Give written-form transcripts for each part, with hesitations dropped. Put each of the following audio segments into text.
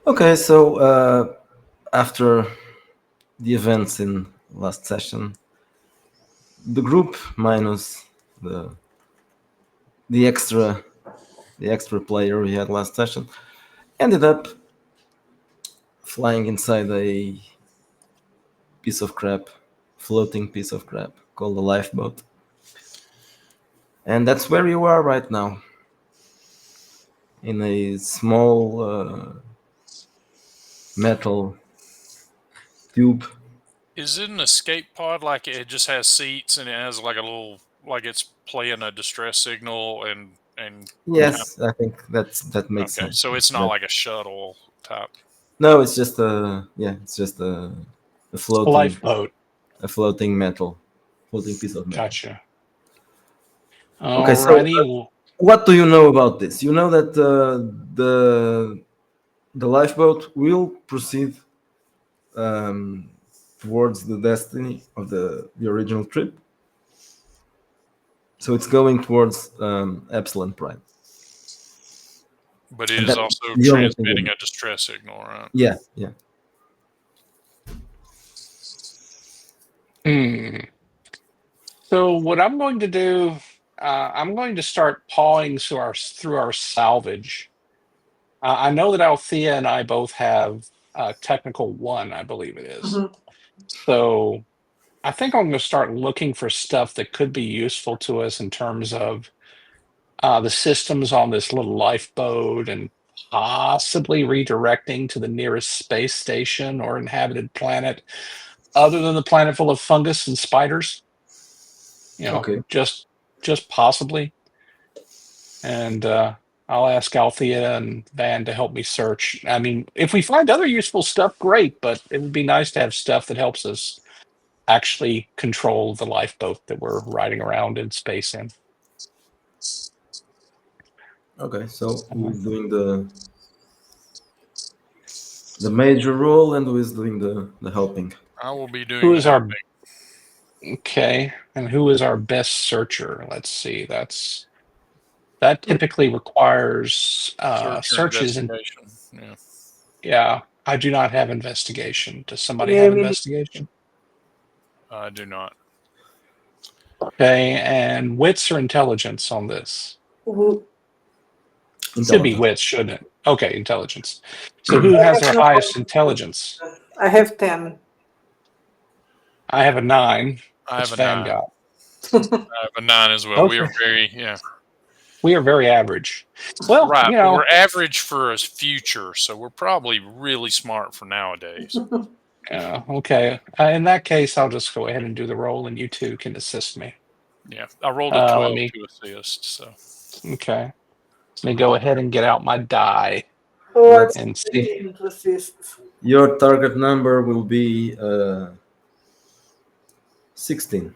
Okay, so after the events in last session, the group minus the the extra the extra player we had last session ended up flying inside a piece of crap, floating piece of crap called a lifeboat, and that's where you are right now, in a small metal tube. Is it an escape pod? Like it just has seats and it has like a little, like it's playing a distress signal and kind Yes, I think that of, makes okay. sense. So it's not That, like a shuttle type. no, it's just a A floating lifeboat. metal, floating piece of metal. Gotcha. Okay, so Alrighty. what do you know about this? You know that the lifeboat will proceed um, towards the destiny of the original trip. So it's going towards Epsilon Prime, But it and is that's also the only thing. transmitting a distress signal, right? Yeah, yeah. Hmm. So what I'm going to do, I'm going to start pawing through our salvage. I know that Althea and I both have technical one, I believe it is. Mhm. So I think I'm going to start looking for stuff that could be useful to us in terms of the systems on this little lifeboat and possibly redirecting to the nearest space station or inhabited planet other than the planet full of fungus and spiders. Okay. Just possibly. And I'll ask Althea and Van to help me search. I mean, if we find other useful stuff, great, but it would be nice to have stuff that helps us actually control the lifeboat that we're riding around in space in. Okay. So who's doing the major role and who is doing the helping? I will be doing Who the is our helping. Okay, and who is our best searcher? Let's see. That typically requires Search or searches, and investigation. Yeah. yeah, I do not have investigation. Does somebody Yeah, have maybe. investigation? I do not. Okay, and wits or intelligence on this? Who- Should be Intelligence. wits, shouldn't it? Okay, intelligence. So who has our highest intelligence? I have 10. I have a 9. I That's have a 9. Vanguard. I have a 9 as well. We Okay. are very, yeah. We are very average. Well, Right. you But know, we're average for a future, so we're probably really smart for nowadays. okay. In that case, I'll just go ahead and do the roll, and you two can assist me. Yeah. I rolled a Let 12 me. to assist, so. Okay. Let me go ahead and get out my die Or and see. to assist. Your target number will be 16.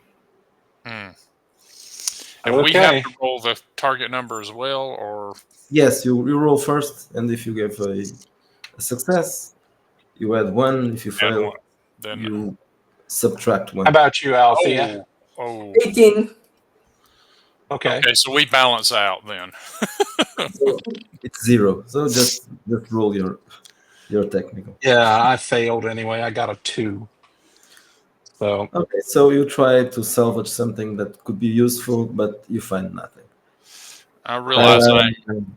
Hmm. And we Okay. have to roll the target number as well, or Yes, you roll first, and if you give a success, you add 1. If you add fail, one. Then you subtract 1. How about you, Althea? oh. 18. Okay. Okay, so we balance out then. So it's 0. So just roll your technical. Yeah, I failed anyway. I got a 2. So Okay, so you try to salvage something that could be useful, but you find nothing. I realize Um,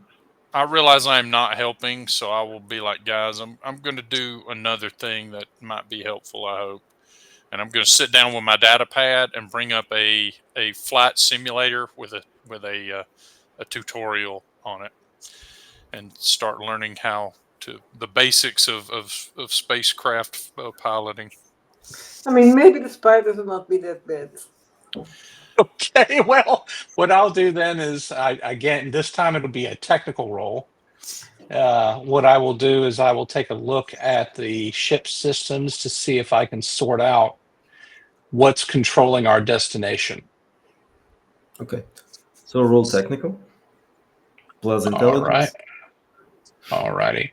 I realize I am not helping, so I will be like, guys, I'm going to do another thing that might be helpful. I hope, and I'm going to sit down with my data pad and bring up a flight simulator with a tutorial on it, and start learning how to the basics of spacecraft piloting. I mean, maybe the spiders will not be that bad. okay, well, what I'll do then is, again, this time it'll be a technical roll. What I will do is I will take a look at the ship systems to see if I can sort out what's controlling our destination. Okay, so roll technical plus intelligence. All righty.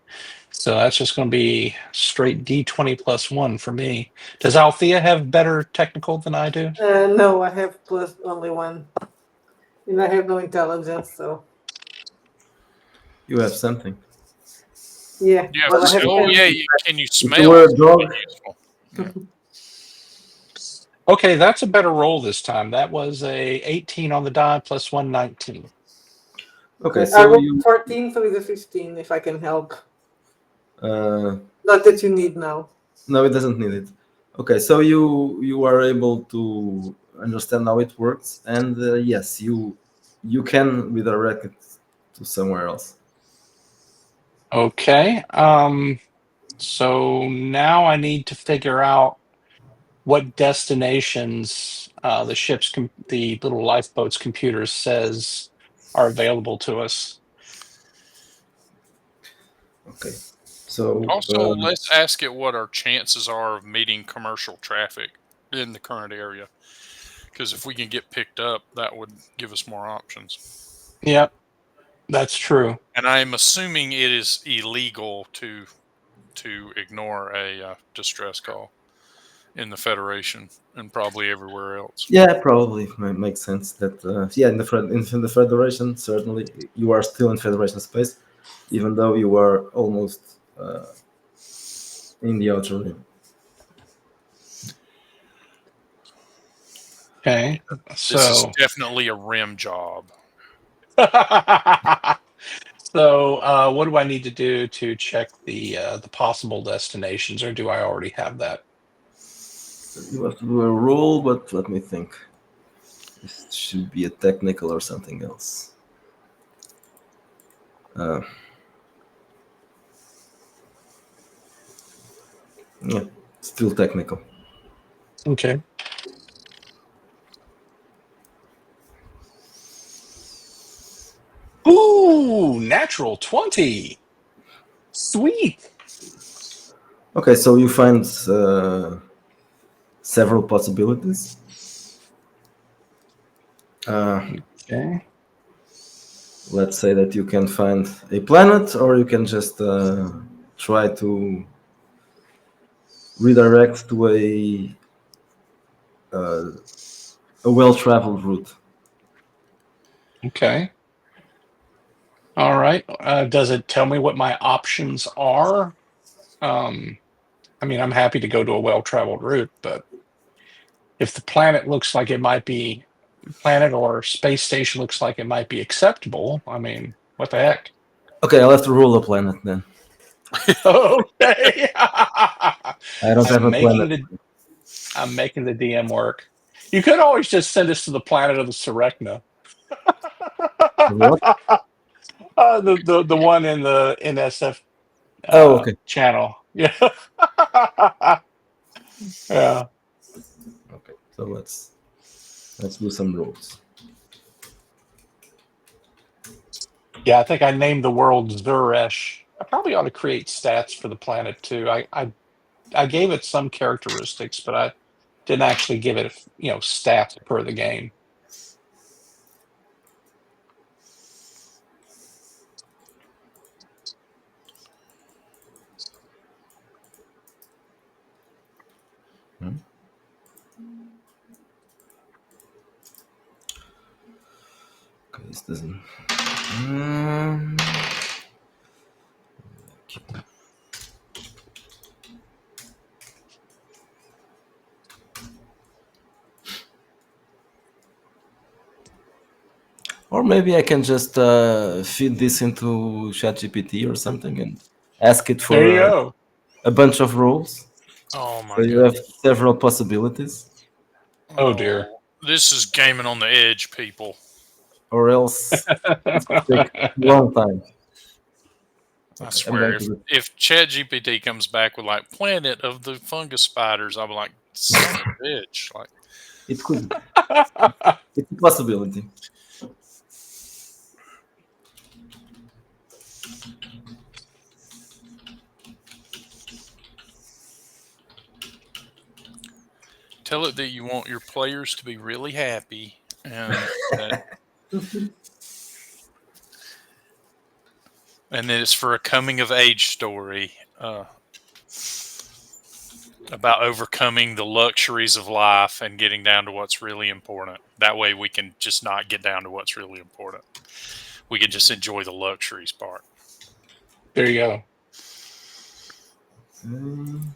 So that's just going to be straight D20 plus 1 for me. Does Althea have better technical than I do? No, I have plus only 1. And I have no intelligence, so. You have something. Yeah. Yeah. Well, I have Oh, 10. yeah. Can you If smell? you were a It's dog, really useful. Okay, that's a better roll this time. That was a 18 on the die plus 119. okay, I so rolled you 14 with a 15 if I can help. uh, Not that you need now. no, it doesn't need it. Okay, so you are able to understand how it works, and yes, you can redirect it to somewhere else. Okay. So now I need to figure out what destinations the little lifeboat's computer says are available to us. Okay, so Also, let's ask it what our chances are of meeting commercial traffic in the current area. Because if we can get picked up, that would give us more options. Yep, that's true. And I'm assuming it is illegal to ignore a distress call in the Federation and probably everywhere else. yeah, probably makes sense that yeah, in the Federation, certainly you are still in Federation space, even though you are almost in the outer rim. Okay. This is So definitely a rim job. so what do I need to do to check the possible destinations, or do I already have that? You have to do a roll, but let me think. This should be a technical or something else. Yeah, still technical. Okay. Ooh, natural 20. Sweet. Okay, so you find several possibilities. Okay. Let's say that you can find a planet, or you can just try to redirect to a well-traveled route. Okay. All right. Does it tell me what my options are? I mean, I'm happy to go to a well-traveled route, but if the planet or space station looks like it might be acceptable, I mean, what the heck? Okay, I'll have to rule a planet then. Okay. I don't have I'm a making planet. the I'm making the DM work. You could always just send us to the planet of the Serekna. What? The one in the NSF Oh, okay. channel. Yeah. Yeah. Okay, so let's do some rules. Yeah, I think I named the world Zuresh. I probably ought to create stats for the planet too. I gave it some characteristics, but I didn't actually give it, stats per the game. Hmm? Okay, this doesn't. Um, Or maybe I can just feed this into ChatGPT or something and ask it There for you go. a bunch of rules. Oh my So you have goodness. several possibilities, Oh dear. This is gaming on the edge, people. or else it could take a long time. I Okay, I'm going swear, to do. if ChatGPT comes back with like planet of the fungus spiders, I'll be like, son of a bitch. Like, It could. It's a possibility. tell it that you want your players to be really happy and that, and that it's for a coming of age story about overcoming the luxuries of life and getting down to what's really important. That way we can just not get down to what's really important. We can just enjoy the luxuries part. There you go. Um,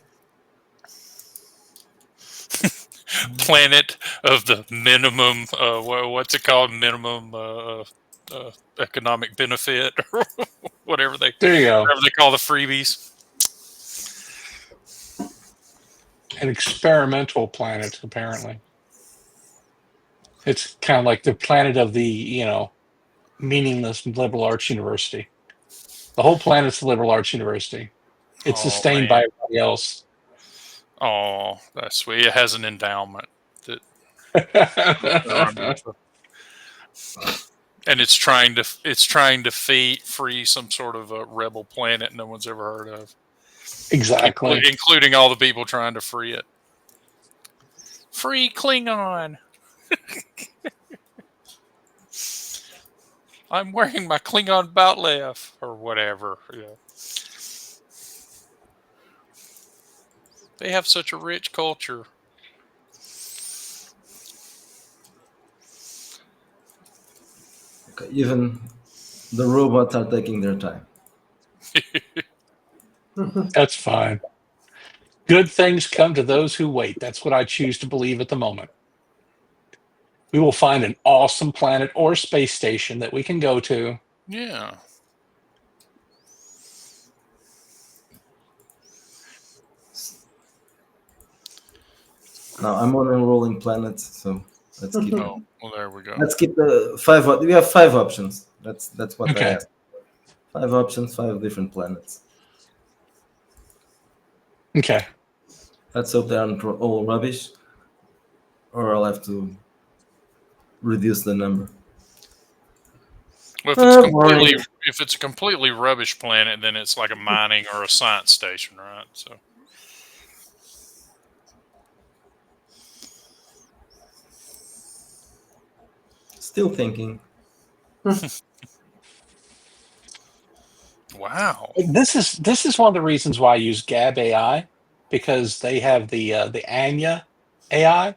Planet of the minimum, what's it called? Minimum economic benefit, or whatever they There you go. call the freebies. An experimental planet, apparently. It's kind of like the planet of the, meaningless liberal arts university. The whole planet's the liberal arts university. It's Oh sustained by man. everybody else. Oh, that's sweet. It has an endowment that and it's trying to free some sort of a rebel planet no one's ever heard of, Exactly. including all the people trying to free it. Free Klingon. I'm wearing my Klingon Bautlev or whatever. Yeah. They have such a rich culture. okay, even the robots are taking their time. That's fine. Good things come to those who wait. That's what I choose to believe at the moment. We will find an awesome planet or space station that we can go to. Yeah. Now I'm on enrolling planets, so let's keep. Oh, well, there we go. Let's keep the 5. We have 5 options. That's what Okay. I asked. 5 options, 5 different planets. Okay. Let's hope they aren't all rubbish, or I'll have to reduce the number. Well, Boring. if it's a completely rubbish planet, then it's like a mining or a science station, right? So Still thinking. wow. This is one of the reasons why I use Gab AI, because they have the Anya AI,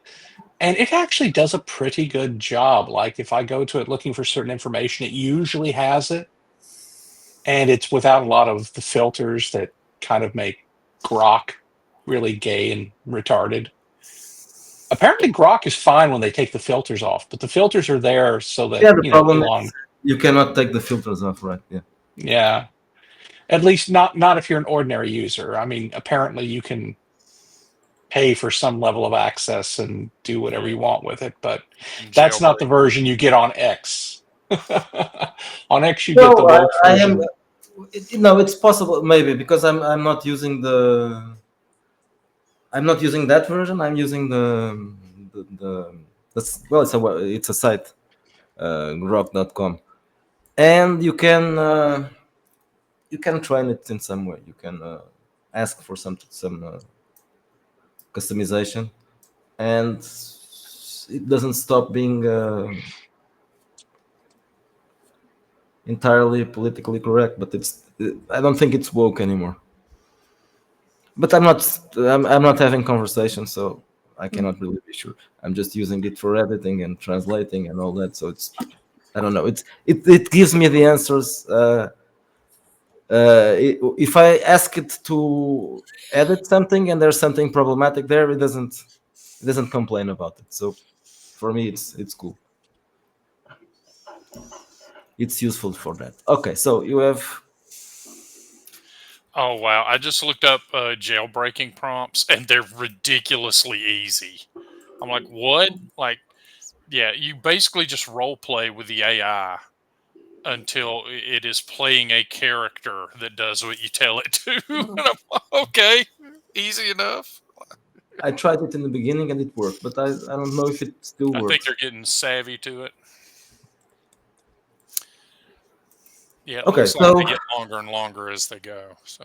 and it actually does a pretty good job. Like if I go to it looking for certain information, it usually has it, and it's without a lot of the filters that kind of make Grok really gay and retarded. Apparently, Grok is fine when they take the filters off, but the filters are there so that Yeah, the problem Elon. is you cannot take the filters off, right? Yeah. Yeah, at least not if you're an ordinary user. I mean, apparently you can pay for some level of access and do whatever you want with it, but that's not the version you get on X. On X, you get the No, woke I version. am. No, it's possible maybe because I'm not using the. I'm not using that version. I'm using well, it's a site, grok.com, and you can train it in some way. You can ask for some customization, and it doesn't stop being entirely politically correct. But I don't think it's woke anymore. But I'm not having conversations, so I cannot really be sure. I'm just using it for editing and translating and all that. So I don't know. It gives me the answers. If I ask it to edit something and there's something problematic there, it doesn't complain about it. So for me, it's cool. It's useful for that. Okay, so you have. Oh wow! I just looked up jailbreaking prompts, and they're ridiculously easy. I'm like, what? Like, yeah, you basically just role play with the AI until it is playing a character that does what you tell it to. And I'm like, okay, easy enough. I tried it in the beginning and it worked, but I don't know if it still I think works. they're getting savvy to it. Yeah, it Okay, looks like so they get longer and longer as they go. So.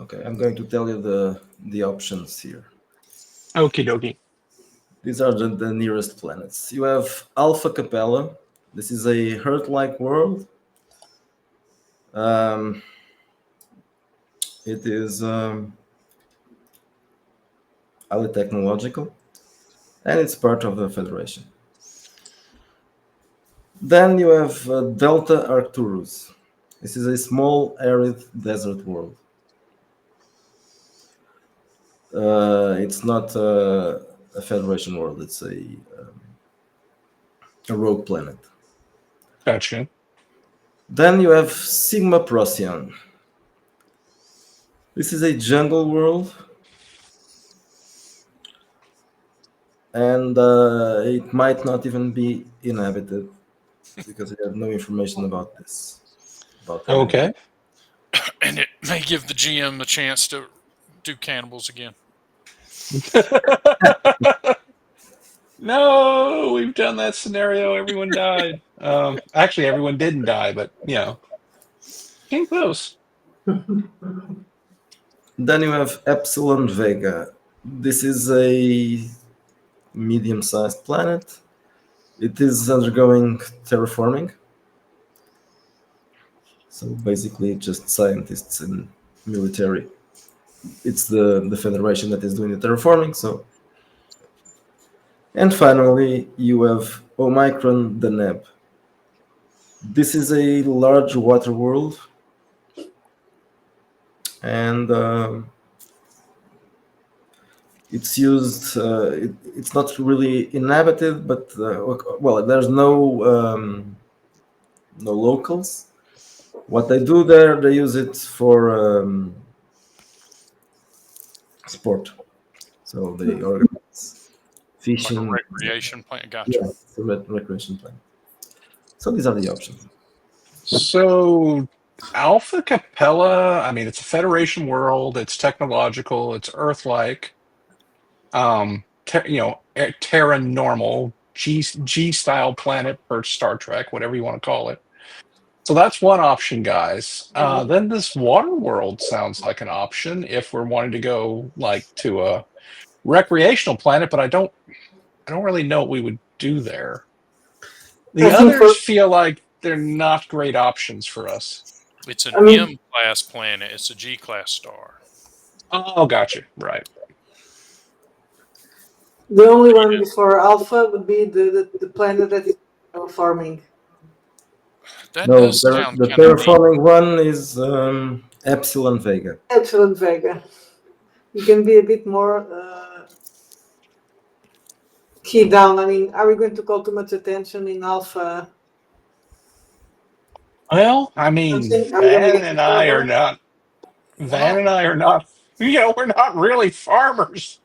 Okay, I'm going to tell you the options here. Okie dokie. These are the nearest planets. You have Alpha Capella. This is a Earth-like world. It is highly technological, and it's part of the Federation. Then you have Delta Arcturus. This is a small, arid desert world. It's not a Federation world. It's a rogue planet. Gotcha. Then you have Sigma Procyon. This is a jungle world, and it might not even be inhabited because I have no information about this. Okay. And it may give the GM a chance to do cannibals again. No, we've done that scenario. Everyone died. Actually, everyone didn't die, but came close. Then you have Epsilon Vega. This is a medium-sized planet. It is undergoing terraforming. So basically, just scientists and military. It's the Federation that is doing the terraforming. So, and finally, you have Omicron Deneb. This is a large water world, and it's used. It's not really inhabited, but well, there's no locals. What they do there, they use it for sport. So they organize fishing. Like a recreation plant. Gotcha. Yeah, it's a recreation plan. So these are the options. So Alpha Capella, I mean, it's a Federation world. It's technological. It's Earth-like. Terra normal, G-style planet per Star Trek, whatever you want to call it. So that's one option, guys. Then this water world sounds like an option if we're wanting to go like to a recreational planet, but I don't really know what we would do there. The others feel like they're not great options for us. It's an M-class planet. It's a G-class star. Oh, gotcha. Right. The only one before Alpha would be the planet that is farming. That No, does sound the kind of neat. terraforming one is Epsilon Vega. Epsilon Vega. You can be a bit more key down. I mean, are we going to call too much attention in Alpha? Well, I mean, Van and I are not. We're not really farmers.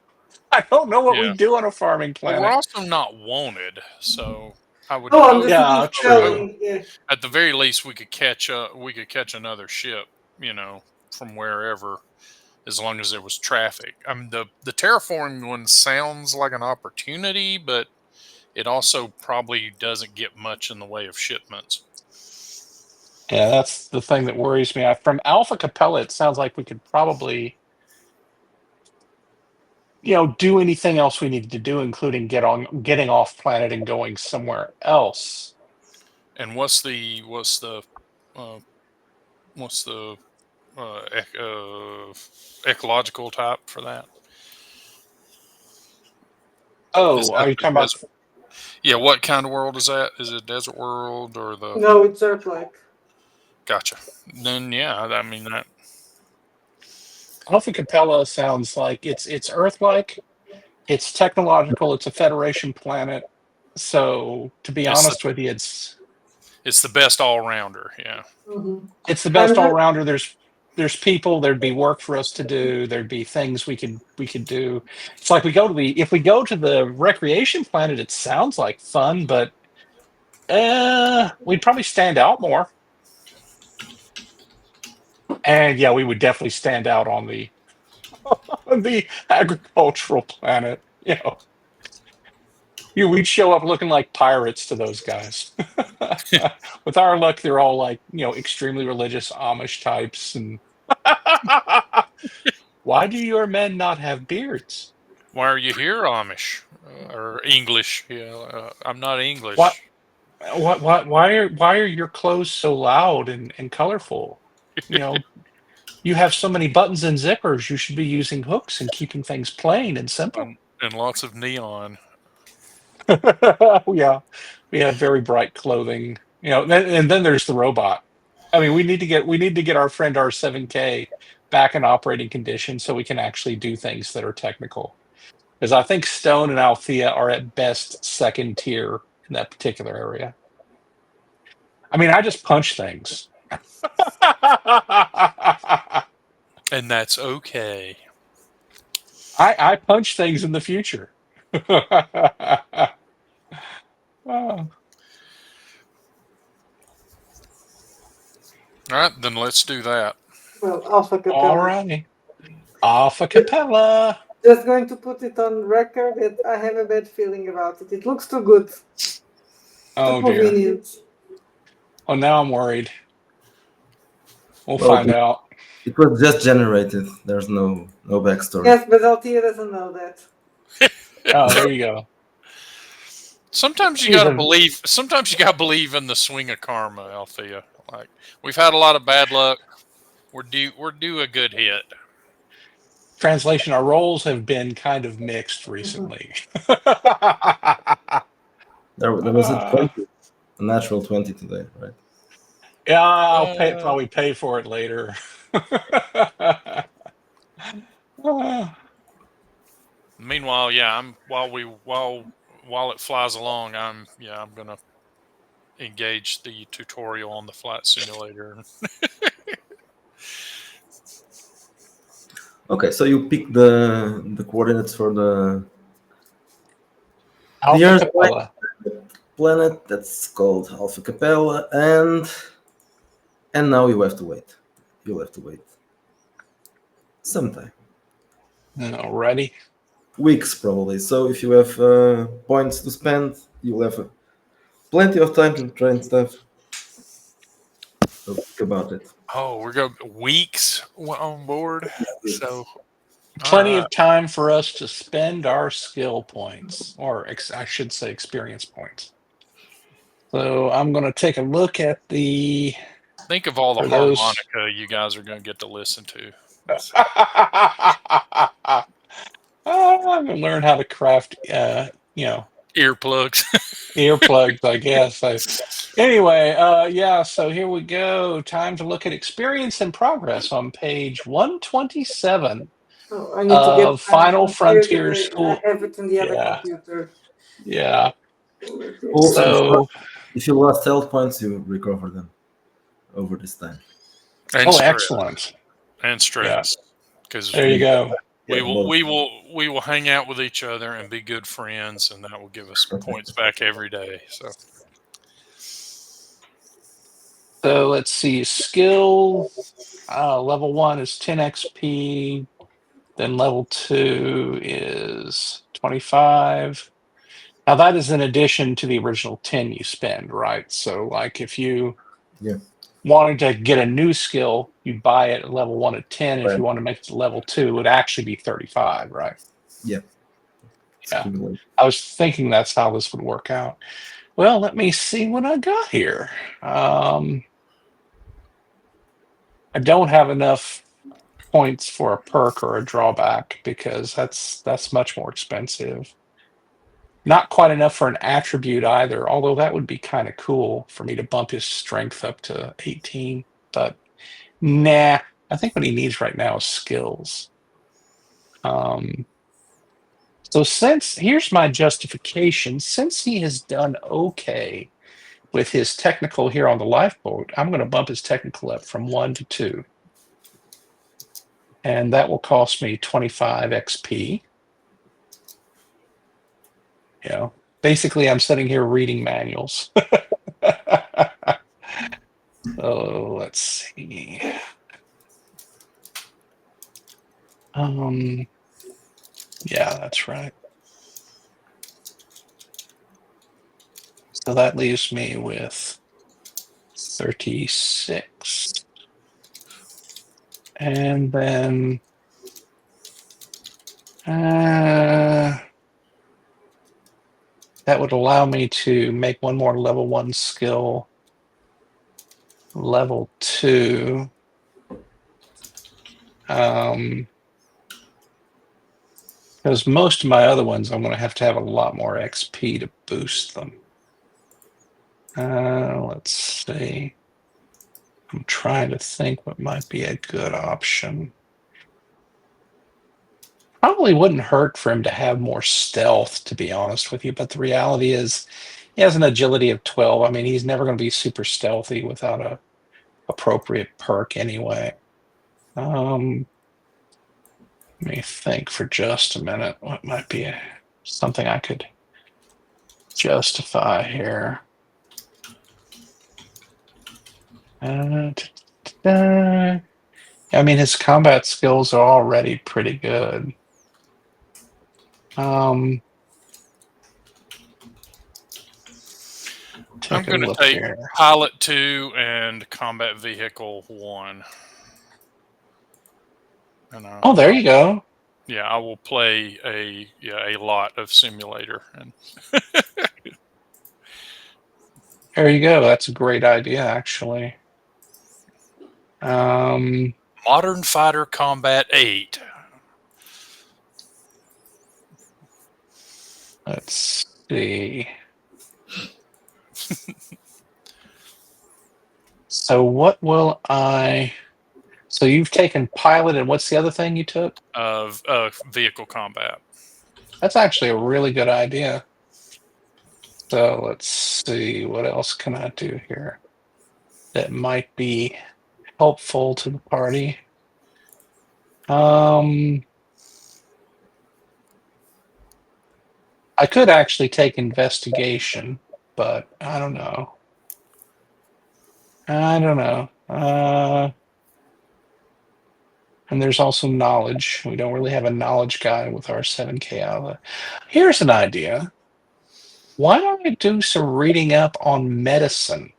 I don't know what we do on a farming planet. Well, we're also not wanted, so I would. True. At the very least, we could catch another ship, from wherever, as long as there was traffic. I mean, the terraforming one sounds like an opportunity, but it also probably doesn't get much in the way of shipments. Yeah, that's the thing that worries me. From Alpha Capella, it sounds like we could probably, do anything else we needed to do, including getting off planet and going somewhere else. And what's the ecological type for that? Oh, are you talking about? Yeah, what kind of world is that? Is it desert world or the? No, it's Earth-like. Gotcha. Then I mean that. Alpha Capella sounds like it's Earth-like, it's technological, it's a Federation planet. So to be honest with you, it's the best all-rounder. Yeah, it's the best all-rounder. There's people. There'd be work for us to do. There'd be things we could do. It's like if we go to the recreation planet, it sounds like fun, but we'd probably stand out more. And we would definitely stand out on the agricultural planet. We'd show up looking like pirates to those guys. With our luck, they're all like extremely religious Amish types, and Why do your men not have beards? Why are you here, Amish or English? Yeah, I'm not English. Why are your clothes so loud and colorful? You know, you have so many buttons and zippers. You should be using hooks and keeping things plain and simple. And lots of neon. Yeah, we have very bright clothing. And then there's the robot. I mean, we need to get our friend R7K back in operating condition so we can actually do things that are technical. Because I think Stone and Althea are at best second tier in that particular area. I mean, I just punch things. And that's okay. I punch things in the future. Oh. All right, then let's do that. Well, Alpha Capella. All righty. Alpha Capella. Just going to put it on record that I have a bad feeling about it. It looks too good. Oh Too dear. convenient. Oh, now I'm worried. We'll Well, find out. It was just generated. There's no backstory. Yes, but Althea doesn't know that. Oh, there you go. Sometimes you gotta believe. Sometimes you gotta believe in the swing of karma, Althea. Like we've had a lot of bad luck. We're due a good hit. Translation: our roles have been kind of mixed recently. There was a 20, a natural 20 today, right? Yeah, I'll probably pay for it later. Meanwhile, yeah, while it flies along, I'm gonna engage the tutorial on the flight simulator. Okay, so you pick the coordinates for the Alpha Earth Capella. planet that's called Alpha Capella, and now you have to wait. You'll have to wait sometime. Alrighty. Weeks probably. So if you have points to spend, you'll have plenty of time to train stuff. So think about it. Oh, we're going weeks on board. So Plenty of time for us to spend our skill points, or I should say experience points. So I'm going to take a look at the... Think of all the For those- harmonica you guys are going to get to listen to. I'm going to learn how to craft, Earplugs. earplugs, I guess. Anyway, so here we go. Time to look at experience and progress on page 127 Oh, I need to get of Final Frontier I School. have it in the other Yeah. computer. Yeah. Also, So, if you lost health points, you recover them over this time. And stress. Excellent. And stress. Because There you go. we will hang out with each other and be good friends, and that will give us points back every day. So let's see. Skill level 1 is 10 XP. Then level 2 is 25. Now that is in addition to the original 10 you spend, right? So like if you wanted to get a new skill, you'd buy it at level 1 at 10. Right. If you want to make it to level 2, it would actually be 35, right? Yeah. Yeah. I was thinking that's how this would work out. Well, let me see what I got here. I don't have enough points for a perk or a drawback because that's much more expensive. Not quite enough for an attribute either, although that would be kind of cool for me to bump his strength up to 18. But nah, I think what he needs right now is skills. So here's my justification. Since he has done okay with his technical here on the lifeboat, I'm going to bump his technical up from 1 to 2. And that will cost me 25 XP. Basically, I'm sitting here reading manuals. So let's see. Yeah, that's right. So that leaves me with 36 And then that would allow me to make one more level 1 skill level 2. Because most of my other ones, I'm going to have a lot more XP to boost them. Let's see. I'm trying to think what might be a good option. Probably wouldn't hurt for him to have more stealth, to be honest with you. But the reality is, he has an agility of 12. I mean, he's never going to be super stealthy without a appropriate perk anyway. Let me think for just a minute. What might be something I could justify here? I mean, his combat skills are already pretty good. I'm going to take here. Pilot 2 and Combat Vehicle 1. And Oh, there you go. Yeah, I will play a lot of simulator. And there you go. That's a great idea, actually. Modern Fighter Combat 8. Let's see. So what will I... So you've taken Pilot, and what's the other thing you took? Vehicle Combat. That's actually a really good idea. So let's see. What else can I do here that might be helpful to the party? I could actually take Investigation, but I don't know. And there's also Knowledge. We don't really have a Knowledge guy with our 7K outlet. Here's an idea. Why don't I do some reading up on medicine?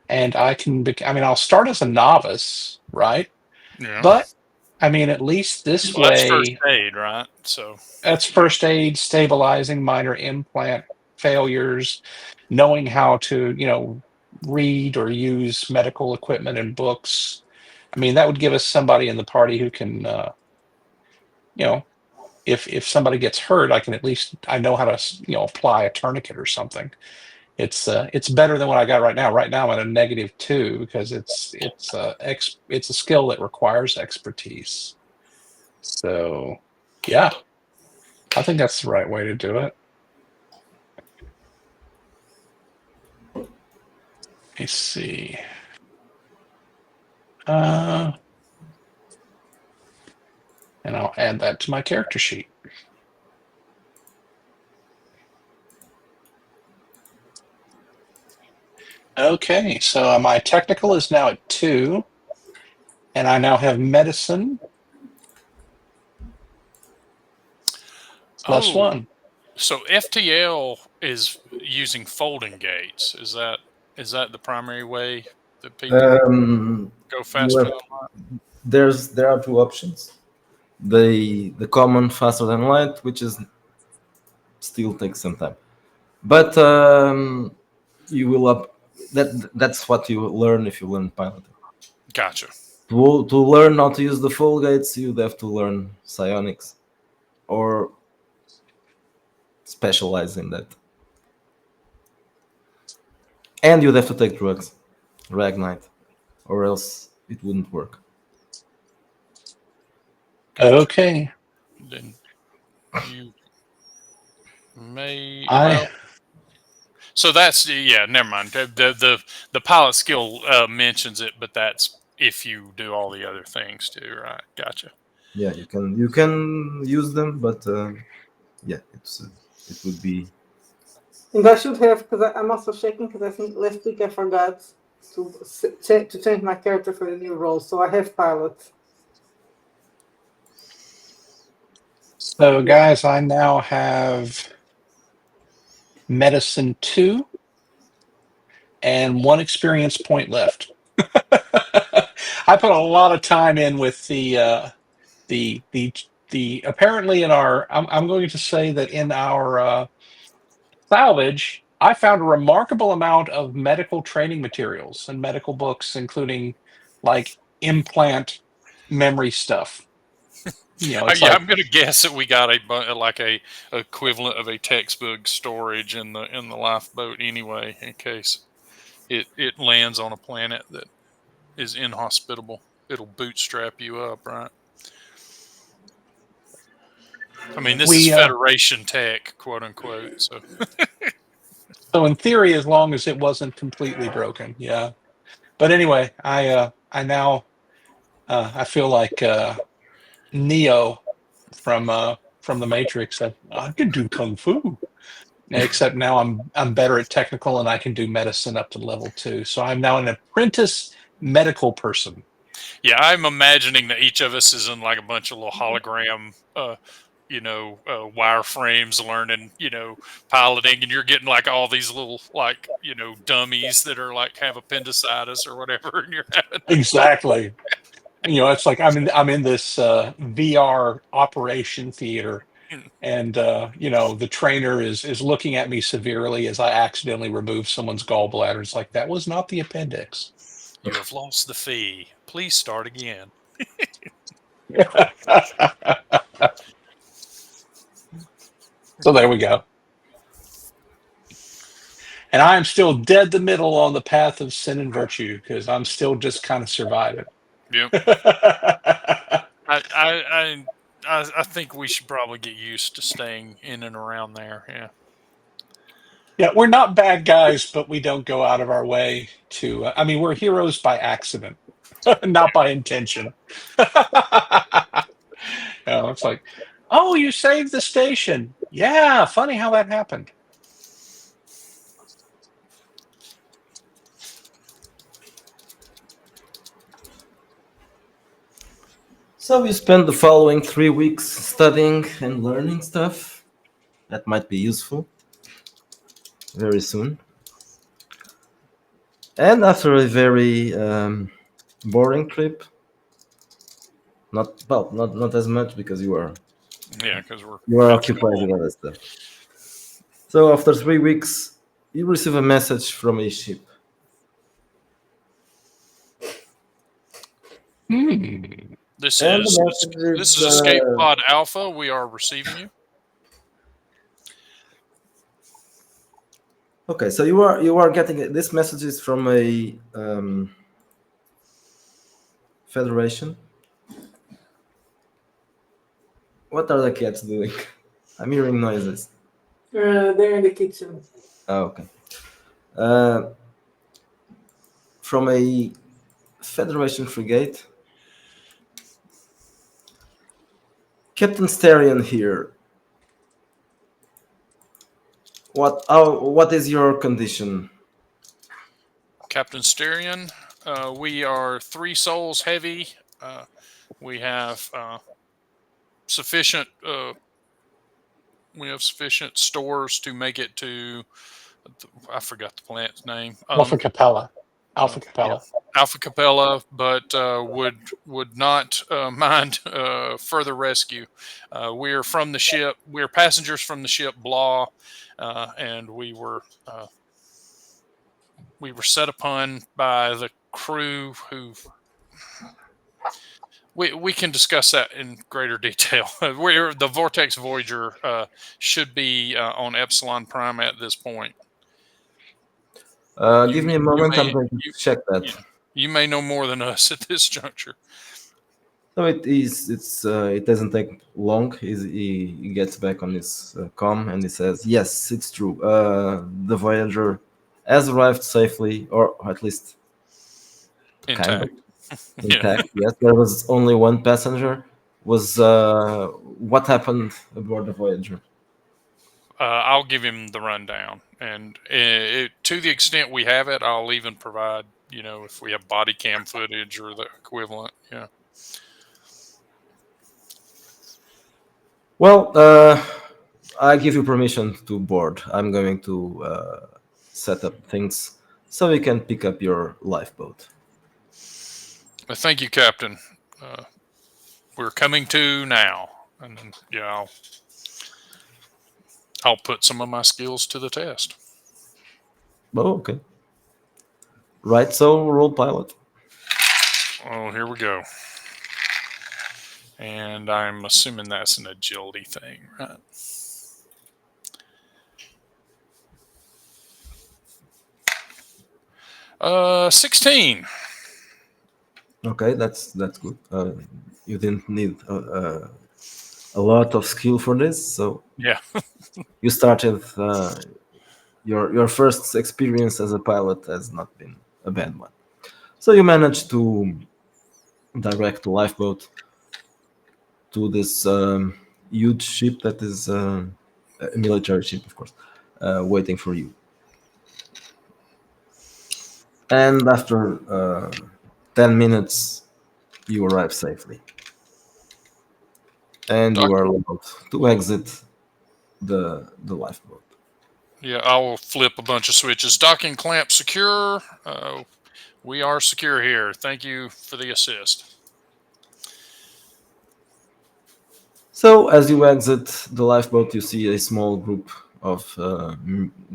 And I can, I'll start as a novice, right? Yeah. But, I mean, at least this way... That's first aid, right? So that's first aid, stabilizing minor implant failures, knowing how to, read or use medical equipment and books. I mean, that would give us somebody in the party who can, if somebody gets hurt, I know how to, apply a tourniquet or something. It's better than what I got right now. Right now I'm at a -2 because it's a skill that requires expertise. So, yeah, I think that's the right way to do it. Let me see. And I'll add that to my character sheet. Okay, so my technical is now at 2, and I now have medicine plus 1. So FTL is using folding gates. Is that the primary way that people go faster? There are 2 options. The common faster than light, which is still takes some time, but you will that's what you learn if you learn piloting. Gotcha. To learn how to use the fold gates, you'd have to learn psionics or specialize in that, and you'd have to take drugs, Ragnite, or else it wouldn't work. Okay. Then you may. So that's never mind. The pilot skill mentions it, but that's if you do all the other things too, right? Gotcha. Yeah, you can use them, but it would be. And I should have, because I'm also checking, because I think last week I forgot to change my character for the new role, so I have Pilot. So, guys, I now have medicine 2 and 1 experience point left. I put a lot of time in with the apparently in our. I'm going to say that in our salvage, I found a remarkable amount of medical training materials and medical books, including like implant memory stuff. It's Yeah, like I'm gonna guess that we got like a equivalent of a textbook storage in the lifeboat anyway, in case it lands on a planet that is inhospitable. It'll bootstrap you up, right? I mean, this is we. Federation tech, quote unquote. So So in theory, as long as it wasn't completely broken, yeah. But anyway, I now I feel like Neo from the Matrix. I can do kung fu. Except now I'm better at technical and I can do medicine up to level 2. So I'm now an apprentice medical person. yeah, I'm imagining that each of us is in like a bunch of little hologram, wireframes, learning, piloting, and you're getting like all these little like dummies that are like have appendicitis or whatever, and you're having. Exactly. It's like I'm in this VR operation theater, and the trainer is looking at me severely as I accidentally remove someone's gallbladder. It's like, that was not the appendix. You have lost the fee. Please start again. So there we go. And I am still dead the middle on the path of sin and virtue because I'm still just kind of surviving. Yep. I think we should probably get used to staying in and around there. Yeah. Yeah, we're not bad guys, but we don't go out of our way to. I mean, we're heroes by accident, not by intention. It's like, oh, you saved the station. Yeah, funny how that happened. So we spend the following 3 weeks studying and learning stuff that might be useful very soon. And after a very boring trip, not as much because you are because you are occupied with other stuff. So after 3 weeks, you receive a message from a ship. This And is the message this is Escape Pod Alpha. We are receiving you. Okay, so you are getting this message is from a Federation. What are the cats doing? I'm hearing noises. They're in the kitchen. Oh, okay. From a Federation frigate. Captain Starion here. What is your condition? Captain Sterion, we are 3 souls heavy. We have sufficient stores to make it to. I forgot the planet's name. Alpha Capella. Alpha Capella. Yeah. Alpha Capella, but would not mind further rescue. We are from the ship. We are passengers from the ship Blah, and we were set upon by the crew who. We can discuss that in greater detail. The Vortex Voyager should be on Epsilon Prime at this point. Give me a moment. I'm going to check that. You may know more than us at this juncture. So it doesn't take long. He gets back on his comm and he says, "Yes, it's true. The Voyager has arrived safely, or at least intact. Kind of intact. Yes, there was only one passenger. What happened aboard the Voyager?" I'll give him the rundown, and to the extent we have it, I'll even provide, if we have body cam footage or the equivalent. Yeah. Well, I give you permission to board. I'm going to set up things so we can pick up your lifeboat. But thank you, Captain. We're coming to now, and then, yeah, I'll put some of my skills to the test. Oh, okay. Right, so roll pilot. Oh, here we go. And I'm assuming that's an agility thing, right? Uh, 16. Okay, that's good. You didn't need a lot of skill for this, so Yeah. you started. Your first experience as a pilot has not been a bad one. So you managed to direct the lifeboat to this huge ship that is a military ship, of course, waiting for you. And after 10 minutes, you arrive safely. And you are allowed to exit the lifeboat. Yeah, I will flip a bunch of switches. Docking clamp secure. We are secure here. Thank you for the assist. So as you exit the lifeboat, you see a small group of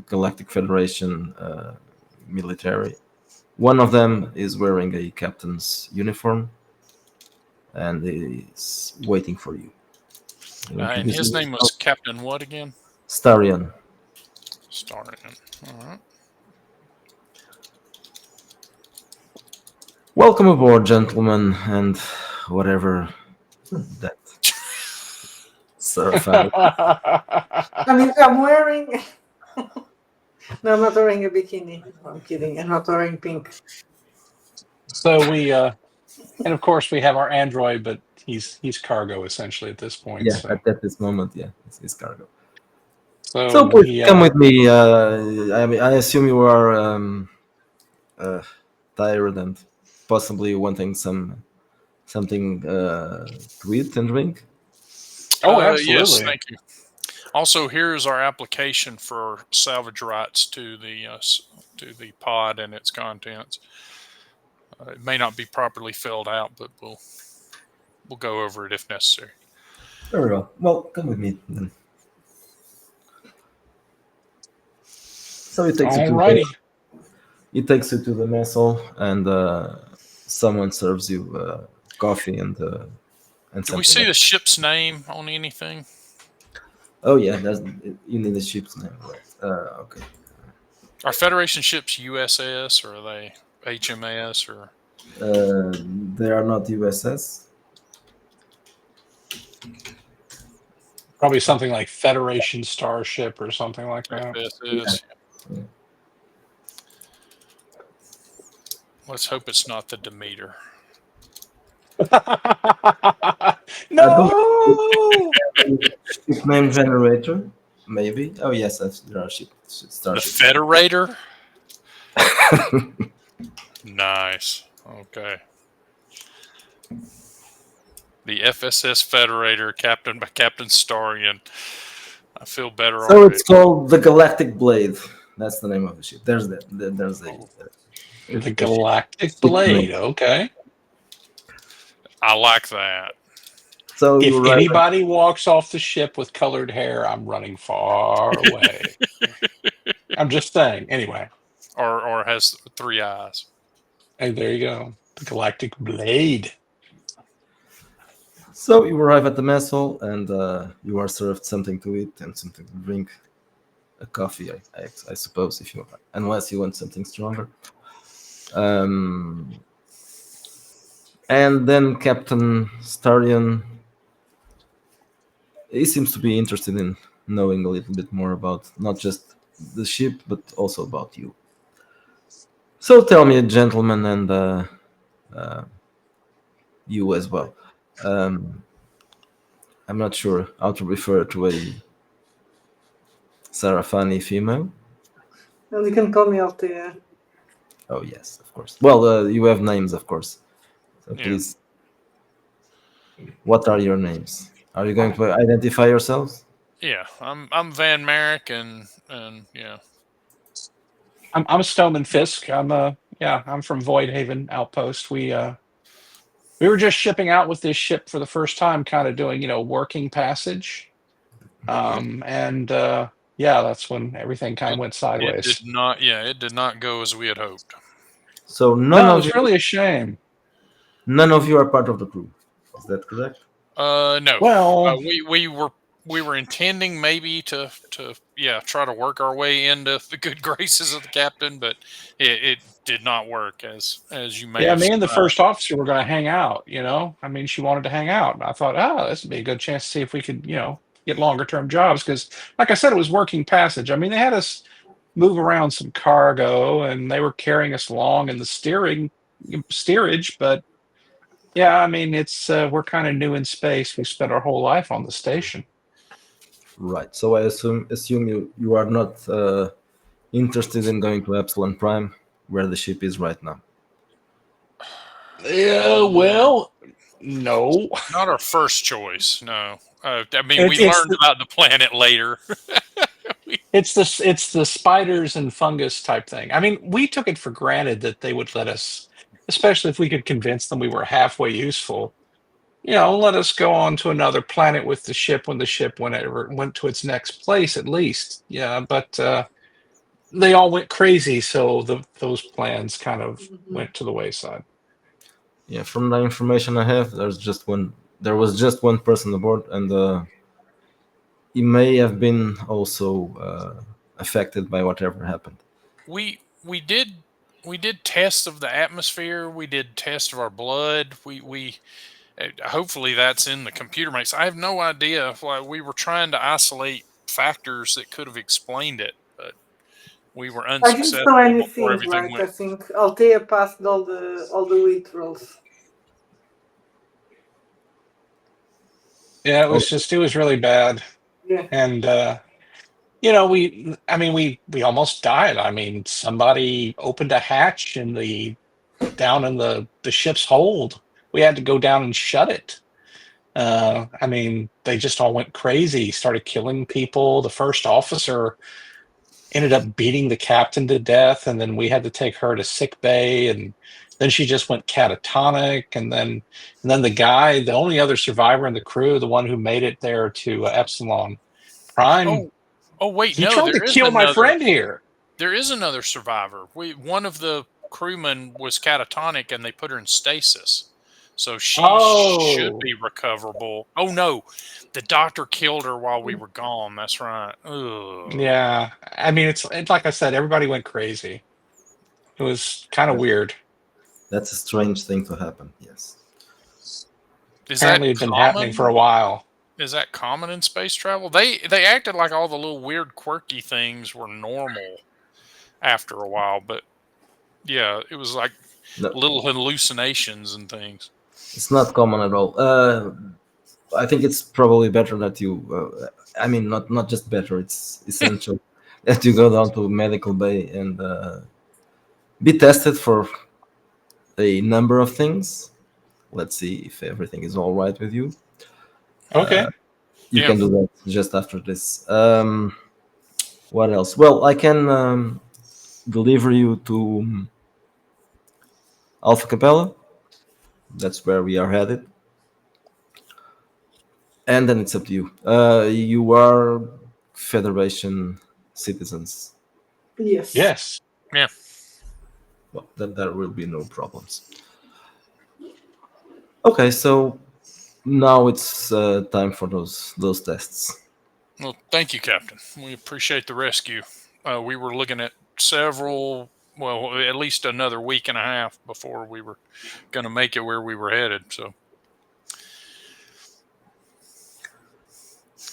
Galactic Federation military. One of them is wearing a captain's uniform and is waiting for you. And his name was Captain what again? Starion. Starion. All right. Welcome aboard, gentlemen, and whatever that Seraphan. I mean, I'm wearing. No, I'm not wearing a bikini. I'm kidding. I'm not wearing pink. So we, and of course we have our android, but he's cargo essentially at this point. Yeah, So, at this moment, yeah, it's cargo. so So please he, come with me. I assume you are tired and possibly wanting something to eat and drink. Oh, Yes, absolutely. thank you. Also, here's our application for salvage rights to the pod and its contents. It may not be properly filled out, but we'll go over it if necessary. Very well. Well, come with me then. So it takes Alrighty. you to the mess hall, and someone serves you coffee and Do something. we see the ship's name on anything? Oh yeah, you need the ship's name, right? Okay. Are Federation ships USS or are they HMS or? They are not USS. Probably something like Federation Starship or something like that. FSS. Yeah. Let's hope it's not the Demeter. No. Ship name generator, maybe. Oh yes, there are The starships. Federator? Nice. Okay. The FSS Federator, captained by Captain Starion. I feel better So already. it's called the Galactic Blade. That's the name of the ship. There's The Galactic Blade. Okay. I like that. So If you arrive anybody walks off the ship with colored hair, I'm running far away. I'm just saying. Anyway. Or has 3 eyes. Hey, there you go. The Galactic Blade. So you arrive at the mess hall, and you are served something to eat and something to drink. A coffee, I suppose, unless you want something stronger. And then Captain Starion, he seems to be interested in knowing a little bit more about not just the ship, but also about you. So tell me, gentlemen, and you as well. I'm not sure how to refer to a Sarafani female. Well, you can call me Althea. Oh yes, of course. Well, you have names, of course. So Yeah. please, what are your names? Are you going to identify yourselves? Yeah, I'm Van Merrick and yeah. I'm Stoneman Fisk. I'm from Void Haven Outpost. We We were just shipping out with this ship for the first time, kind of doing, working passage. And yeah, that's when everything kind of went It sideways. did not. Yeah, it did not go as we had hoped. So No, it was really a shame. none of you are part of the crew. Is that correct? No. Well, We were intending maybe to try to work our way into the good graces of the captain, but it did not work as you may yeah, have me and the surmised. first officer were going to hang out, I mean, she wanted to hang out. And I thought, this would be a good chance to see if we could, get longer term jobs. Because, like I said, it was working passage. I mean, they had us move around some cargo and they were carrying us along in the steerage. But yeah, I mean, it's we're kind of new in space. We spent our whole life on the station. Right. So I assume you are not interested in going to Epsilon Prime, where the ship is right now. Yeah, well, no. Not our first choice. No. I mean, It's- we it's learned the- about the planet later. It's the spiders and fungus type thing. I mean, we took it for granted that they would let us, especially if we could convince them we were halfway useful. Let us go on to another planet with the ship when the ship went to its next place, at least. Yeah, but they all went crazy, so those plans kind of went to the wayside. Yeah, from the information I have, there was just one person aboard, and he may have been also affected by whatever happened. We did tests of the atmosphere. We did tests of our blood. We hopefully that's in the computer mix. I have no idea why we were trying to isolate factors that could have explained it, but we were I didn't unsuccessful know before anything, everything right? I went. think Althea passed all the wheat rolls. Yeah, it was really bad. Yeah. And we almost died. I mean, somebody opened a hatch down in the ship's hold. We had to go down and shut it. I mean, they just all went crazy, started killing people. The first officer ended up beating the captain to death, and then we had to take her to sick bay, and then she just went catatonic, and then the only other survivor in the crew, the one who made it there to Epsilon Prime, Oh wait, he no, tried to there is kill my another. friend here. There is another survivor. One of the crewmen was catatonic, and they put her in stasis, so she should be recoverable. Oh no, the doctor killed her while we were gone. That's right. Ugh. Yeah, I mean, it's like I said, everybody went crazy. It was kind of weird. That's a strange thing to happen. Yes. Apparently, it's been happening for a while. Is that common in space travel? They acted like all the little weird, quirky things were normal after a while, but yeah, it was like little hallucinations and things. It's not common at all. I think it's probably better that you. I mean, not just better. It's essential that you go down to medical bay and be tested for a number of things. Let's see if everything is all right with you. Okay. You can do that just after this. What else? Well, I can deliver you to Alpha Capella. That's where we are headed. And then it's up to you. You are Federation citizens. Yes. Yes. Yeah. Well, then there will be no problems. Okay, so now it's time for those tests. Well, thank you, Captain. We appreciate the rescue. We were looking at at least another week and a half before we were going to make it where we were headed. So.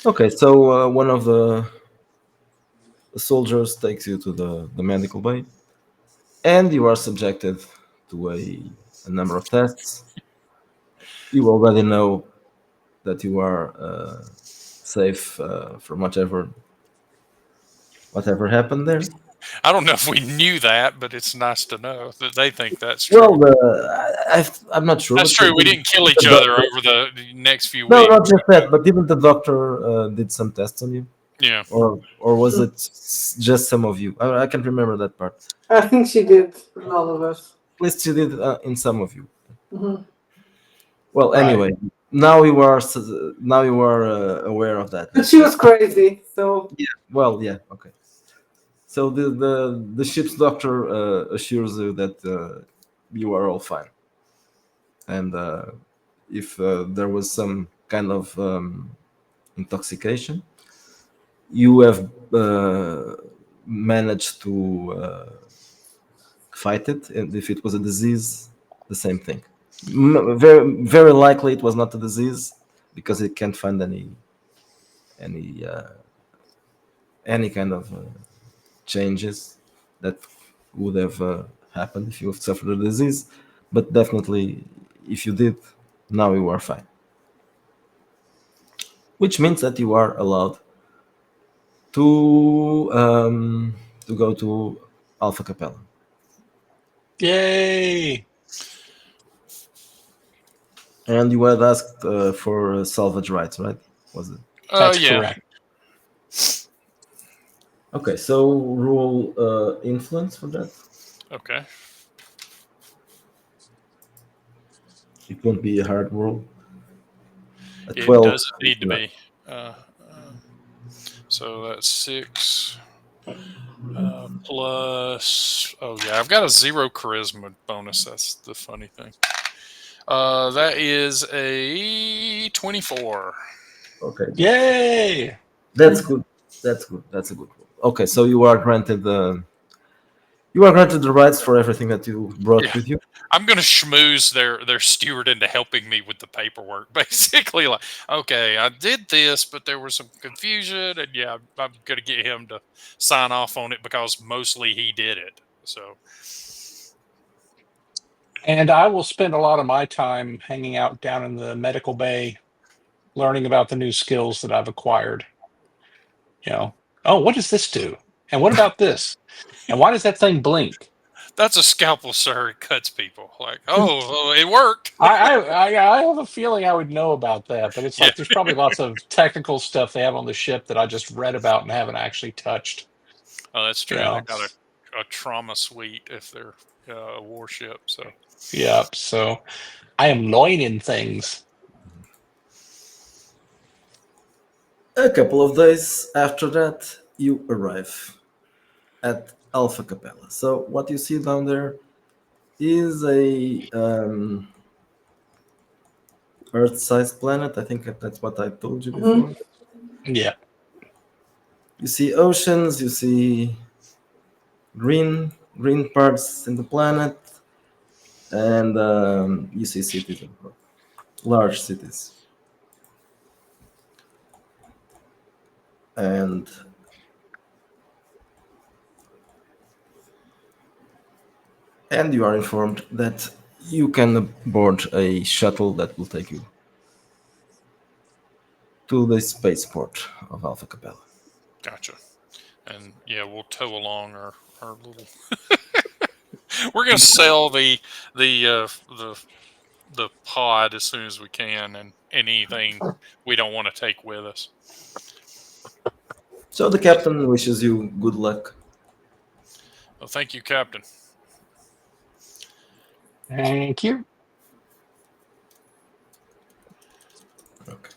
Okay, so one of the soldiers takes you to the medical bay, and you are subjected to a number of tests. You already know that you are safe from whatever happened there. I don't know if we knew that, but it's nice to know that they think that's true. Well, I'm not sure. That's true. We didn't kill each other over the next few weeks. No, not just that, but even the doctor did some tests on you. Yeah. Or was it just some of you? I can't remember that part. I think she did in all of us. At least she did in some of you. Mm-hmm. Well, Right. anyway, now you are aware of that. But she was crazy, so Well, yeah, okay. So the ship's doctor assures you that you are all fine, and if there was some kind of intoxication, you have managed to fight it, and if it was a disease, the same thing. Very likely it was not a disease because it can't find any any kind of changes that would have happened if you have suffered a disease. But definitely, if you did, now you are fine. Which means that you are allowed to go to Alpha Capella. Yay! And you had asked for salvage rights, right? Was it? That's Yeah. correct. Okay, so roll influence for that. Okay. It won't be a hard roll. A It 12. doesn't need to No. be. So that's 6 plus. Oh yeah, I've got a 0 charisma bonus. That's the funny thing. That is a 24. Okay, Yay! that's good. That's good. That's a good roll. Okay, so you are granted the rights for everything that you brought Yeah. with you. I'm gonna schmooze their steward into helping me with the paperwork. Basically, like, okay, I did this, but there was some confusion, and yeah, I'm gonna get him to sign off on it because mostly he did it. So And I will spend a lot of my time hanging out down in the medical bay, learning about the new skills that I've acquired. You know, oh, what does this do? And what about this? And why does that thing blink? that's a scalpel, sir. It cuts people. Like, oh, it worked. I have a feeling I would know about that, but it's Yeah. like there's probably lots of technical stuff they have on the ship that I just read about and haven't actually touched. Oh, that's true. Yeah. They got a trauma suite if they're a warship. So Yeah, so I am learning things. A couple of days after that, you arrive at Alpha Capella. So what you see down there is a Earth-sized planet. I think that's what I told you before. Yeah. You see oceans. You see green parts in the planet, and you see cities, large cities, and you are informed that you can board a shuttle that will take you to the spaceport of Alpha Capella. gotcha. And yeah, we'll tow along our little. We're gonna sell the pod as soon as we can, and anything we don't want to take with us. So the captain wishes you good luck. Well, thank you, Captain. Thank you. Okay.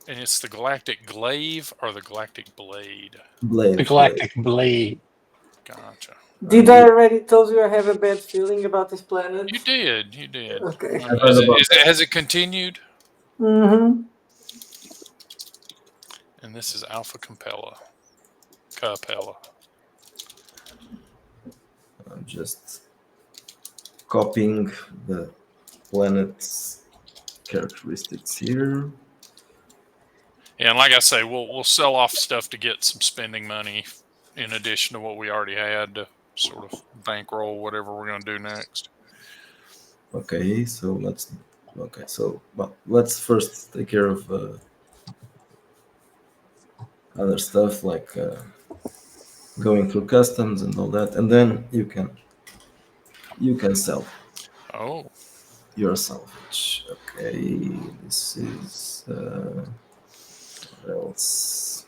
And it's the Galactic Glaive or the Galactic Blade. Blade. The Galactic Blade. Gotcha. did I already told you I have a bad feeling about this planet? You did. You did. Okay. Has it continued? Mm-hmm. And this is Alpha Capella. I'm just copying the planet's characteristics here. Yeah, and like I say, we'll sell off stuff to get some spending money in addition to what we already had to sort of bankroll whatever we're going to do next. Okay, so let's first take care of other stuff like going through customs and all that, and then you can sell Oh, your salvage. Okay, this is what else?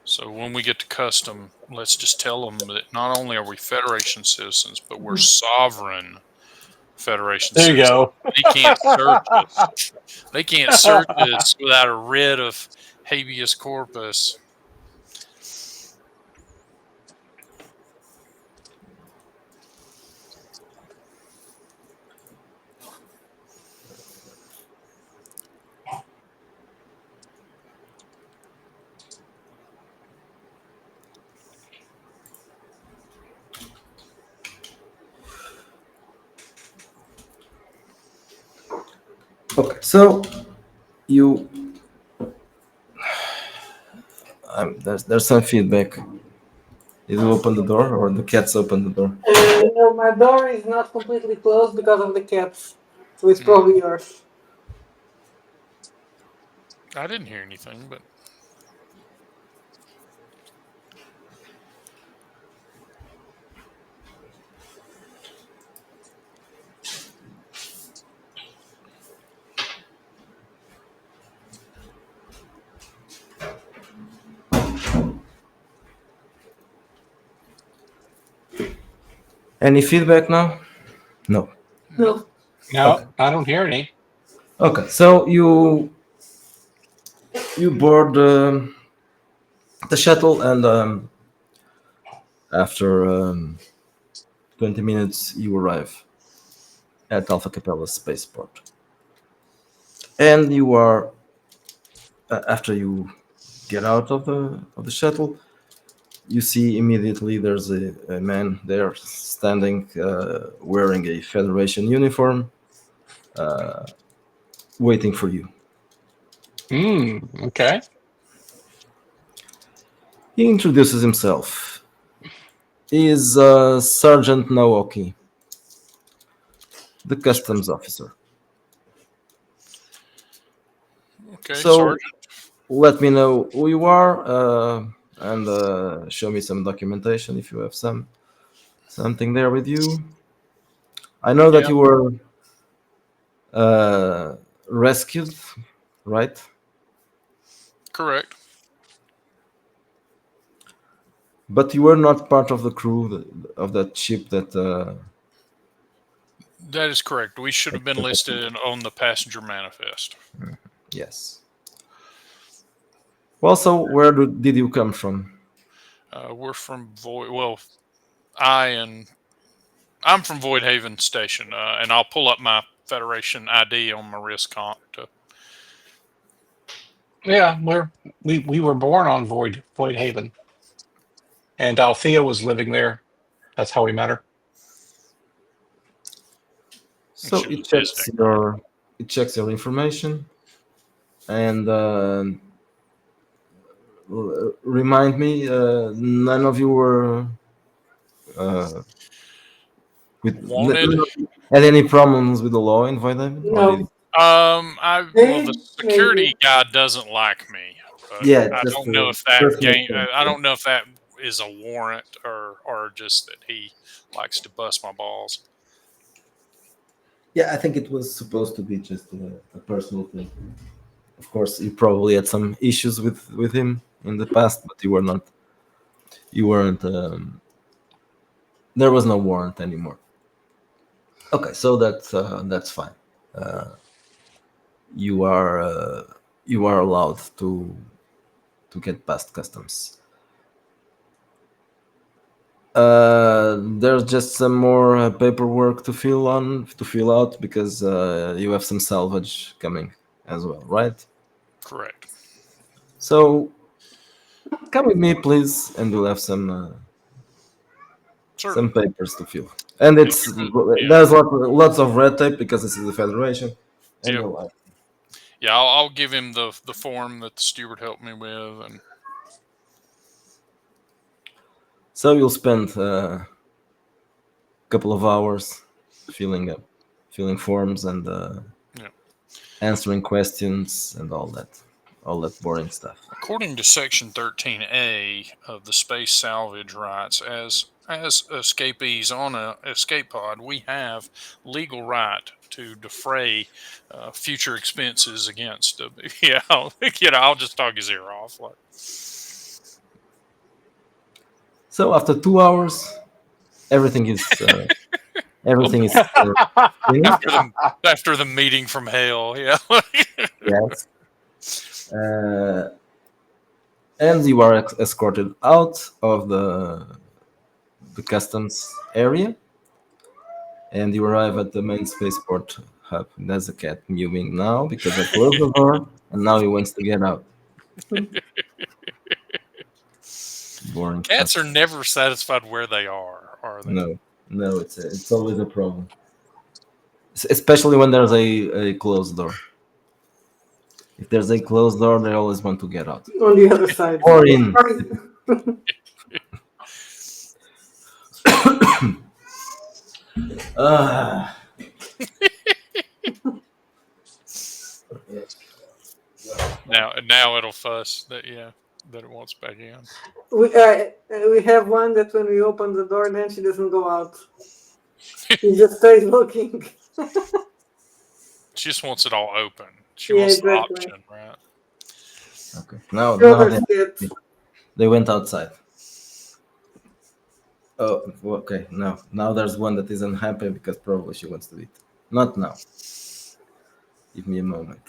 so when we get to custom, let's just tell them that not only are we Federation citizens, but we're sovereign Federation There you says go. they can't search us. They can't search us without a writ of habeas corpus. Okay, so you there's some feedback. Did you open the door, or the cats open the door? No, my door is not completely closed because of the cats, so it's probably yours. I didn't hear anything, but Any feedback now? No. No. No, Okay. I don't hear any. Okay, so you board the shuttle, and after 20 minutes you arrive at Alpha Capella spaceport. And you are after you get out of the shuttle, you see immediately there's a man there standing, wearing a Federation uniform, waiting for you. Okay. He introduces himself. He is Sergeant Naoki, the customs officer. okay, So Sergeant. let me know who you are, and show me some documentation if you have something there with you. I know that Yeah. you were rescued, right? Correct. But you were not part of the crew of that ship that. That is correct. We should have been listed on the passenger manifest. Yes. Well, so where did you come from? We're from Void. Well, I'm from Void Haven Station, and I'll pull up my Federation ID on my wrist comp. Yeah, we were born on Void Haven, and Althea was living there. That's how we met her. So She was it checks your information, and remind me, none of you were Wanted. had any problems with the law in Void Haven? Or No. Well, the security Maybe. guy doesn't like me. But Yeah, I just don't know if that I don't know if that is a warrant or just that he likes to bust my balls. Yeah, I think it was supposed to be just a personal thing. Of course, you probably had some issues with him in the past, but you weren't. There was no warrant anymore. Okay, so that's fine. You are allowed to get past customs. There's just some more paperwork to fill out, because you have some salvage coming as well, right? Correct. So come with me, please, and we'll have some Certainly. papers to fill. And there's lots of red tape because this is the Federation, and Yep. you'll like. Yeah, I'll give him the form that the steward helped me with, and So you'll spend a couple of hours filling forms and answering questions and all that boring stuff. according to Section 13A of the Space Salvage Rights, as escapees on a escape pod, we have legal right to defray future expenses against. Yeah, I'll just talk his ear off. Like, So after 2 hours, everything is Everything is finished. After the meeting from hell, yeah. Yes. And you are escorted out of the customs area, and you arrive at the main spaceport hub. There's a cat mewing now because I closed the door, and now he wants to get out. Boring. Cats are never satisfied where they are they? No, it's always a problem, especially when there's a closed door. If there's a closed door, they always want to get out On the other side. or in. Now it'll fuss that it wants back in. We have one that when we open the door, then she doesn't go out. She just stays looking. She just wants it all open. She Yeah, wants exactly. the option, right? Okay. Now Brothers get. they went outside. Oh, okay. Now there's one that isn't happy because probably she wants to eat. Not now. Give me a moment.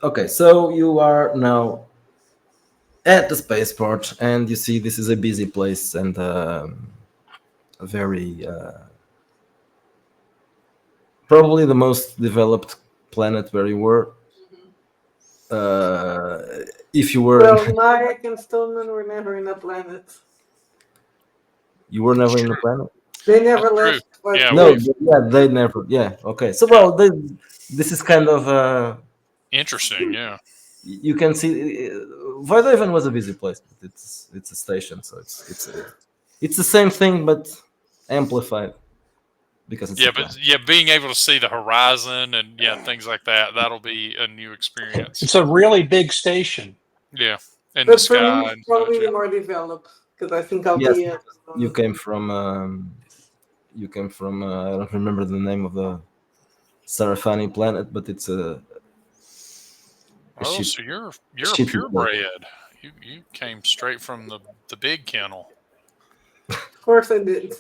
Okay, so you are now at the spaceport, and you see this is a busy place and a very probably the most developed planet where you were. If you were, Well, Marek and Stoneman were never in a planet. you were never in the True. planet. They never True. left. Like, Yeah, No, we've- they never. Yeah, okay. So this is kind of Interesting, yeah. you can see Voidhaven was a busy place, but it's a station, so it's the same thing but amplified because it's a planet. Being able to see the horizon and things like that'll be a new experience. It's a really big station. Yeah, and the but for sky. me, And probably such, the more developed because I think I'll Yes. be. You came from I don't remember the name of the Sarafani planet, but it's a Oh, ship. so you're a ship is purebred. You came straight from the big kennel. Of course, I did.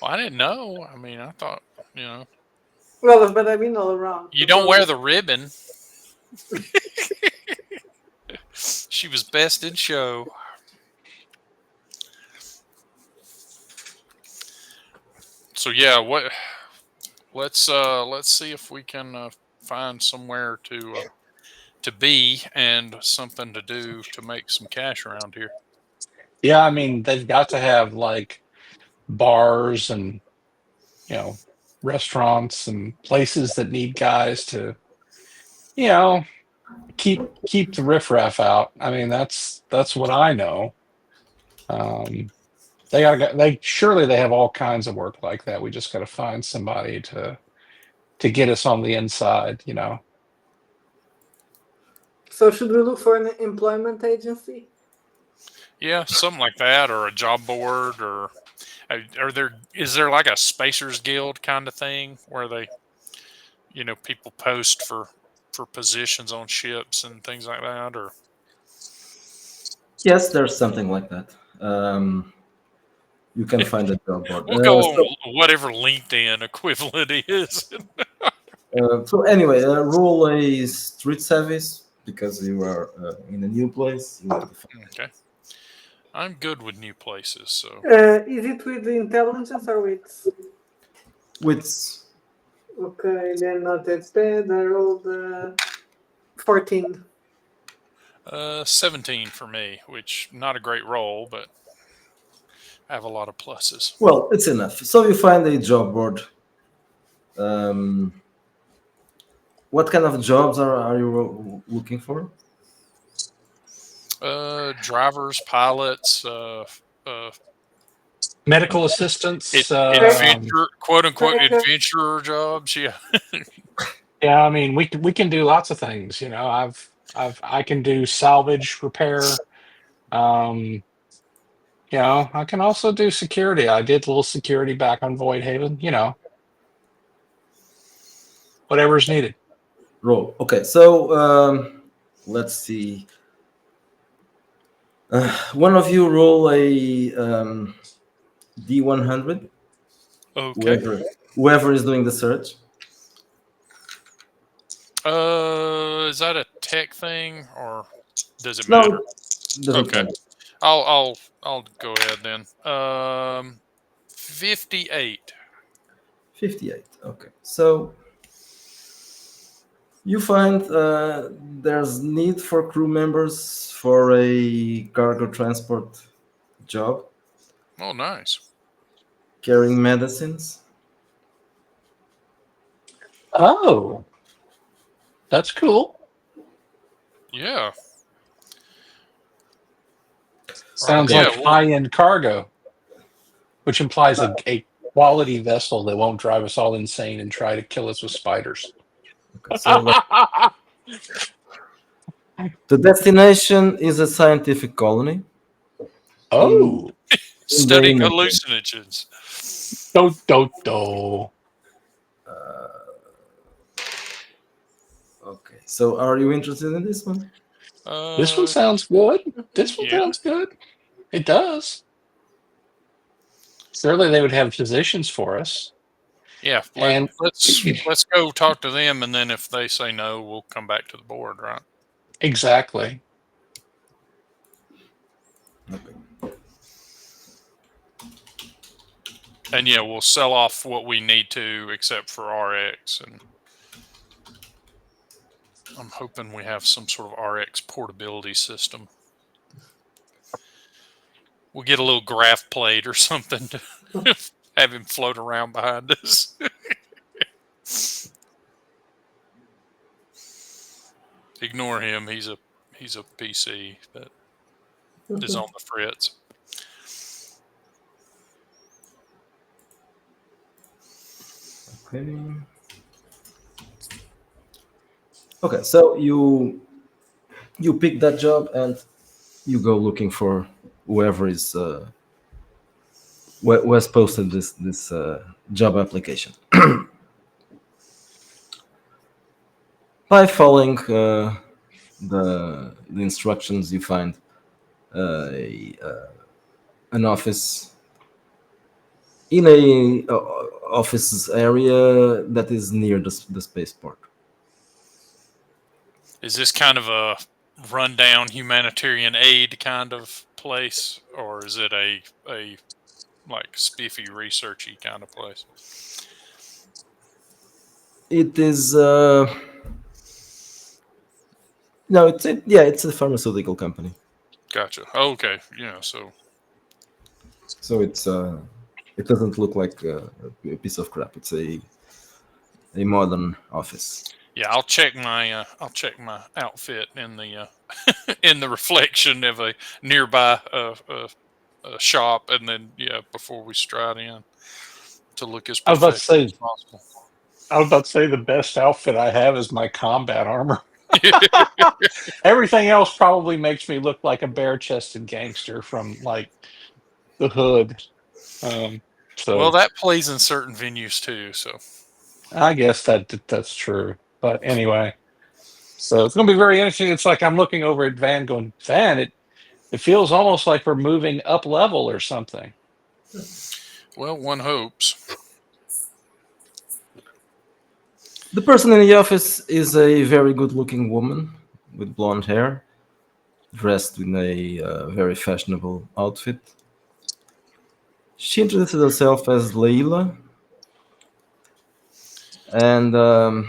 Well, I didn't know. I mean, I thought Well, but I've been all around. you don't wear the ribbon. She was best in show. So yeah, what? Let's see if we can find somewhere to be and something to do to make some cash around here. Yeah, I mean, they've got to have like bars and restaurants and places that need guys to keep the riffraff out. I mean, that's what I know. They surely they have all kinds of work like that. We just got to find somebody to get us on the inside. So should we look for an employment agency? Something like that, or a job board, or is there like a Spacers Guild kind of thing where they, people post for positions on ships and things like that, or Yes, there's something like that. You can find a job board. we'll go on whatever LinkedIn equivalent is. So anyway, roll a street service because you are in a new place. You need to find Okay. I'm good with new places, so Is it with the intelligence or with? wits. Okay, then not that bad. I rolled 14. 17 for me, which not a great roll, but I have a lot of pluses. Well, it's enough. So you find a job board. What kind of jobs are you looking for? Drivers, pilots, Medical assistants. adventure, quote unquote adventurer jobs. Yeah. Yeah, I mean, we can do lots of things. I can do salvage repair. I can also do security. I did a little security back on Voidhaven. Whatever's needed. Roll. Okay, so let's see. One of you roll a D100. Okay. Whoever is doing the search. Is that a tech thing or does it No, matter? doesn't Okay. matter. I'll go ahead then. 58. 58. Okay. So you find there's need for crew members for a cargo transport job, Oh, nice. carrying medicines. Oh, that's cool. Yeah. Sounds Yeah, like well- high-end cargo, which implies a quality vessel that won't drive us all insane and try to kill us with spiders. Okay, so the destination is a scientific colony. Oh, Studying They- hallucinogens. do. Okay. So are you interested in this one? This one sounds good. This one yeah. sounds good. It does. Surely they would have positions for us. Yeah. And- Let's go talk to them, and then if they say no, we'll come back to the board, right? Exactly. Okay. And yeah, we'll sell off what we need to, except for RX, and I'm hoping we have some sort of RX portability system. We'll get a little graph plate or something to have him float around behind us. Ignore him. He's a PC that is on the fritz. Okay. Okay, so you pick that job and you go looking for whoever is who has posted this job application. By following the instructions, you find an office in a office area that is near the spaceport. Is this kind of a rundown humanitarian aid kind of place, or is it a like spiffy researchy kind of place? It is no, it's a pharmaceutical company. Gotcha. Okay. Yeah. So So it's it doesn't look like a piece of crap. It's a modern office. yeah, I'll check my outfit in the in the reflection of a nearby shop, and then before we stride in to look as I was about to professional say- as possible. I was about to say the best outfit I have is my combat armor. Everything else probably makes me look like a bare-chested gangster from like the hood. So Well, that plays in certain venues too. So I guess that's true. But anyway, so it's going to be very interesting. It's like I'm looking over at Van, going, Van, it feels almost like we're moving up level or something. well, one hopes. The person in the office is a very good-looking woman with blonde hair, dressed in a very fashionable outfit. She introduces herself as Leila, and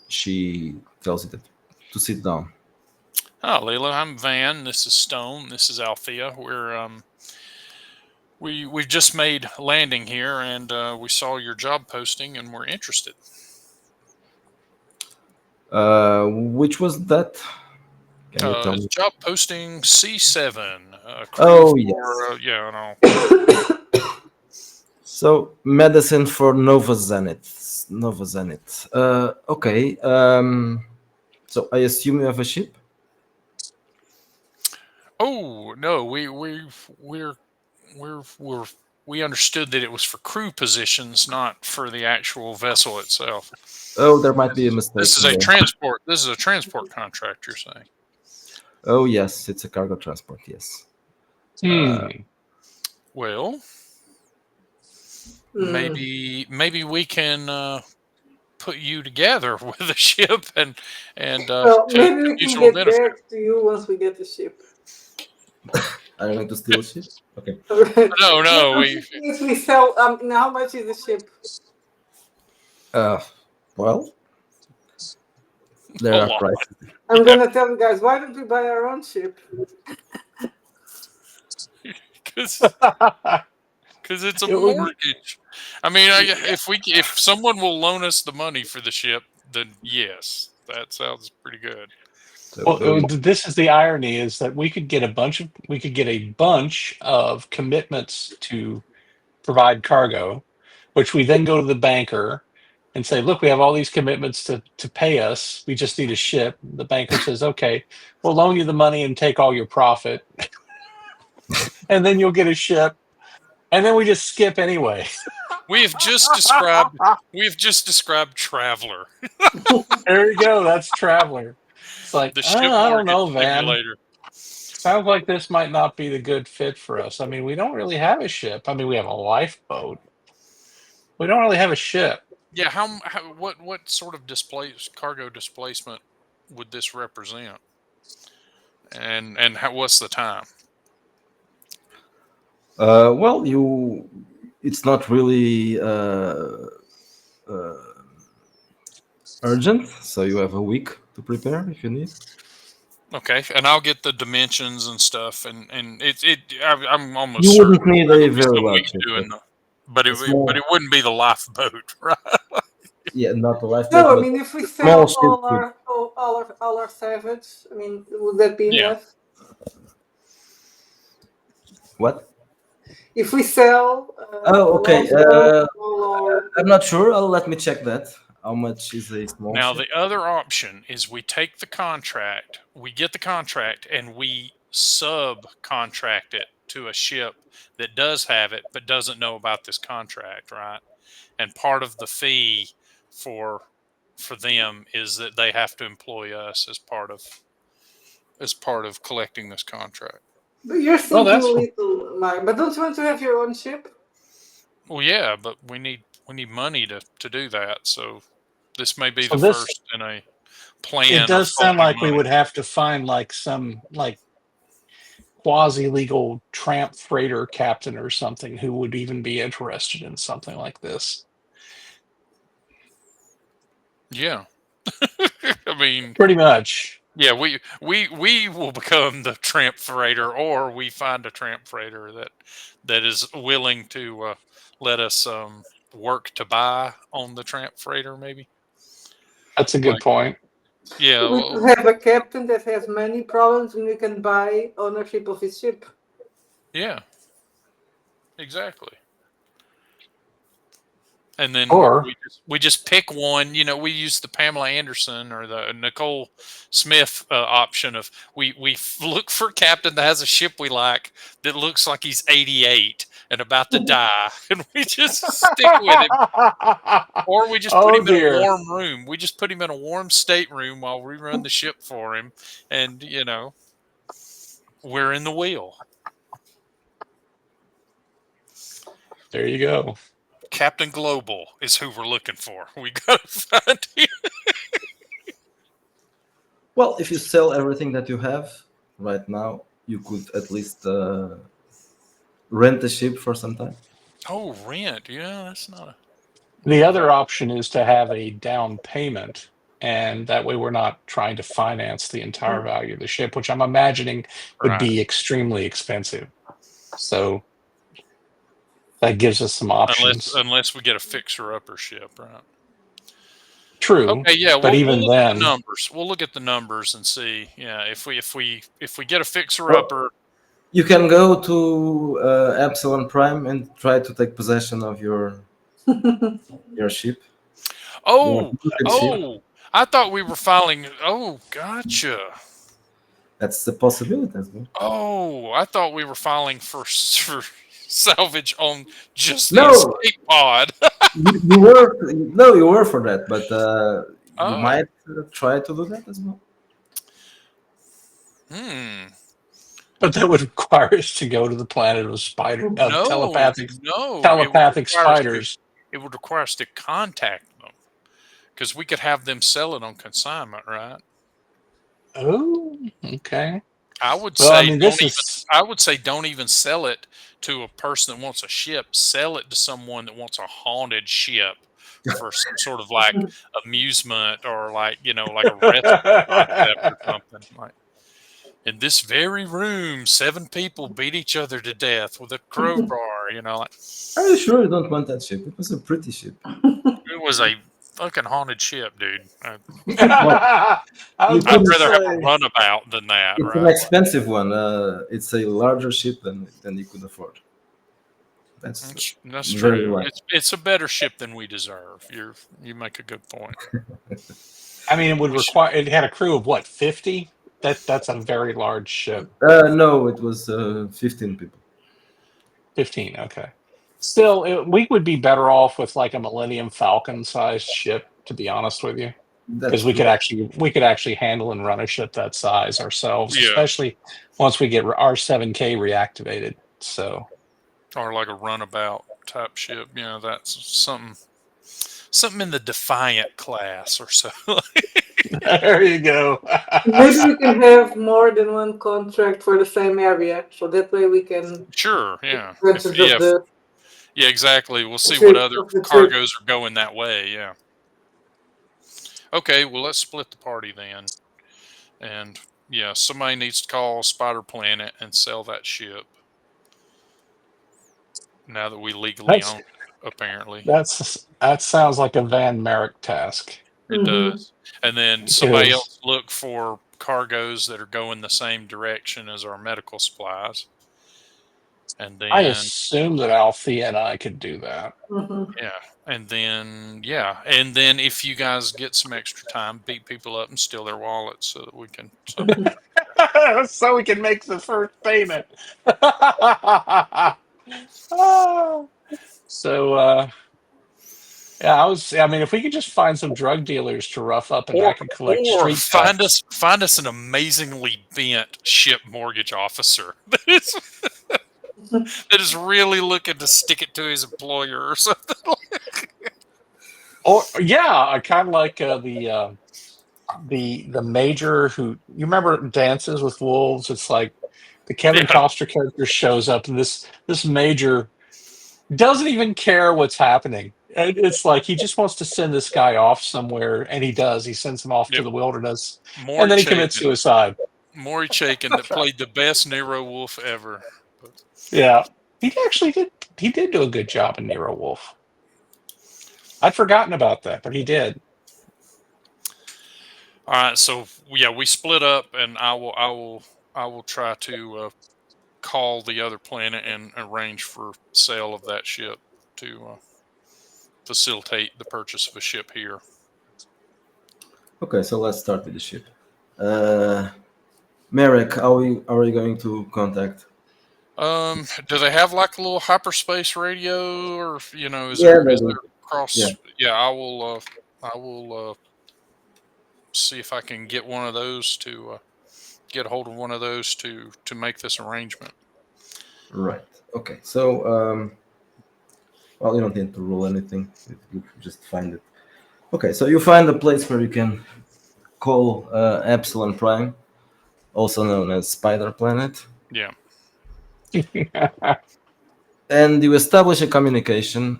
she tells you to sit down. Hi, Leila. I'm Van. This is Stone. This is Althea. We've just made a landing here, and we saw your job posting, and we're interested. Which was that? Can you tell me? Job posting C7. Oh, yes. Yeah, I know. So medicine for Nova Zenith. Nova Zenith. Okay. So I assume you have a ship. Oh no, we understood that it was for crew positions, not for the actual vessel itself. Oh, there might be a mistake. This is a there. transport. This is a transport contract. You're saying? Oh yes, it's a cargo transport. Yes. Hmm. Well, maybe we can put you together with a ship and Well, to maybe we can mutual get benefit. back to you once we get the ship. Are you going to steal a ship? Okay. No, If we sell, now how much is the ship? Well, there A are lot. prices. I'm gonna tell you guys, why don't we buy our own ship? because it's a It would- mortgage. I mean, if someone will loan us the money for the ship, then yes, that sounds pretty good. So, Well, this is the irony: is that we could get a bunch of commitments to provide cargo, which we then go to the banker and say, "Look, we have all these commitments to pay us. We just need a ship." The banker says, "Okay, we'll loan you the money and take all your profit, and then you'll get a ship." And then we just skip anyway. We have just described Traveler, There you go. That's Traveler. It's like, the ship I don't know, mortgage Van. simulator. Sounds like this might not be the good fit for us. I mean, we don't really have a ship. I mean, we have a lifeboat. We don't really have a ship. Yeah, what sort of cargo displacement would this represent? And what's the time? well, it's not really urgent, so you have a week to prepare if you need. Okay, and I'll get the dimensions and stuff, and I'm almost You certain wouldn't need there'll a be very some large week ship. doing A small- but it wouldn't be the lifeboat, right? Yeah, not a lifeboat. No, I but mean, if we small sell ship all our salvage, I mean, would that be Yeah. enough? What? If we sell, okay. or I'm not sure. Let me check that. How much is a small Now, ship? the other option is we take the contract, we get the contract, and we subcontract it to a ship that does have it but doesn't know about this contract, right? And part of the fee for them is that they have to employ us as part of collecting this contract. but you're Well, thinking a that's- little, Mark. But don't you want to have your own ship? Well, yeah, but we need money to do that. So this may be So the this- first in a plan. It does of sound collecting like we money. would have to find some quasi-legal tramp freighter captain or something who would even be interested in something like this. Yeah. I mean, Pretty much. yeah, we will become the tramp freighter, or we find a tramp freighter that is willing to let us work to buy on the tramp freighter, maybe. That's a good Like- point. Yeah, We well, could have a captain that has money problems, and we can buy ownership of his ship. yeah, exactly. And then Or- we just pick one. You know, we use the Pamela Anderson or the Nicole Smith option of we look for a captain that has a ship we like that looks like he's 88 and about to die, and we just stick with him. Or we just put Oh, him in dear. a warm room. We just put him in a warm stateroom while we run the ship for him, and we're in the wheel. There you go. Captain Global is who we're looking for. We gotta find him. Well, if you sell everything that you have right now, you could at least rent a ship for some time. Oh, rent. Yeah, that's not a. The other option is to have a down payment, and that way we're not trying to finance the entire value of the ship, which I'm imagining would Right. be extremely expensive. So that gives us some options. Unless we get a fixer-upper ship, right? True. Okay, yeah. but even we'll look at then- the numbers. We'll look at the numbers and see. Yeah, if we get a fixer-upper, You can go to Epsilon Prime and try to take possession of your ship. oh, Your ship. oh, I thought we were filing. Oh, gotcha. That's the possibility as well. Oh, I thought we were filing for salvage on just the No. escape pod. you were for that, but Oh. you might try to do that as well. But that would require us to go to the planet of No, telepathic no, spiders. it would require us to contact them because we could have them sell it on consignment, right? Oh, okay. I would Well, I say mean, don't this even. is I would say don't even sell it to a person that wants a ship. Sell it to someone that wants a haunted ship for some sort of like amusement or like like a rescue concept or something. Like in this very room, 7 people beat each other to death with a crowbar. Like Are you sure you don't want that ship? It was a pretty ship. it was a fucking haunted ship, dude. I was You about I'd to rather have a say. runabout than that, It's an right? expensive one. It's a larger ship than you could afford. That's That's very true. right. It's a better ship than we deserve. You make a good point. I mean, it would We should- require. It had a crew of what, 50? That's a very large ship. No, it was 15 people. 15. Okay. Still, we would be better off with like a Millennium Falcon sized ship, to be honest with you, because we could actually handle and run a ship that size ourselves, Yeah. especially once we get our 7K reactivated. So or like a runabout type ship. That's something in the Defiant class or so. there you go. Maybe we can have more than one contract for the same area, so that way we can Sure, yeah. advantage of the Yeah, exactly. We'll see trip- what other of the trip. cargoes are going that way. Yeah. Okay, well, let's split the party then. And yeah, somebody needs to call Spider Planet and sell that ship. Now that we legally That's- own it, apparently. That sounds like a Van Merrick task. It Mhm. does. And then somebody is. else look for cargoes that are going the same direction as our medical supplies. And then I assume that Althea and I could do that. Mhm. and then if you guys get some extra time, beat people up and steal their wallets so that we can So we can make the first payment. So I mean, if we could just find some drug dealers to rough up and I could collect or street find tax. us an amazingly bent ship mortgage officer that is really looking to stick it to his employer or something. Or I kind of like the major who you remember Dances with Wolves. It's like the Kevin Yeah. Costner character shows up, and this major doesn't even care what's happening. And it's like he just wants to send this guy off somewhere, and he does. He sends him off to Yep. the wilderness, Maury and then he Chapin. commits suicide. Maury Chapin that played the best Nero Wolf ever. Yeah, he actually did. He did do a good job in Nero Wolf. I'd forgotten about that, but he did. All right, so yeah, we split up, and I will try to call the other planet and arrange for sale of that ship to facilitate the purchase of a ship here. Okay, so let's start with the ship. Merrick, how are you going to contact? Do they have like a little hyperspace radio, or is Yeah, there they do. cross? Yeah. Yeah, I will see if I can get one of those to get a hold of one of those to make this arrangement. Right. Okay. So, well, you don't need to roll anything. You just find it. Okay. So you find a place where you can call Epsilon Prime, also known as Spider Planet, Yeah. and you establish a communication,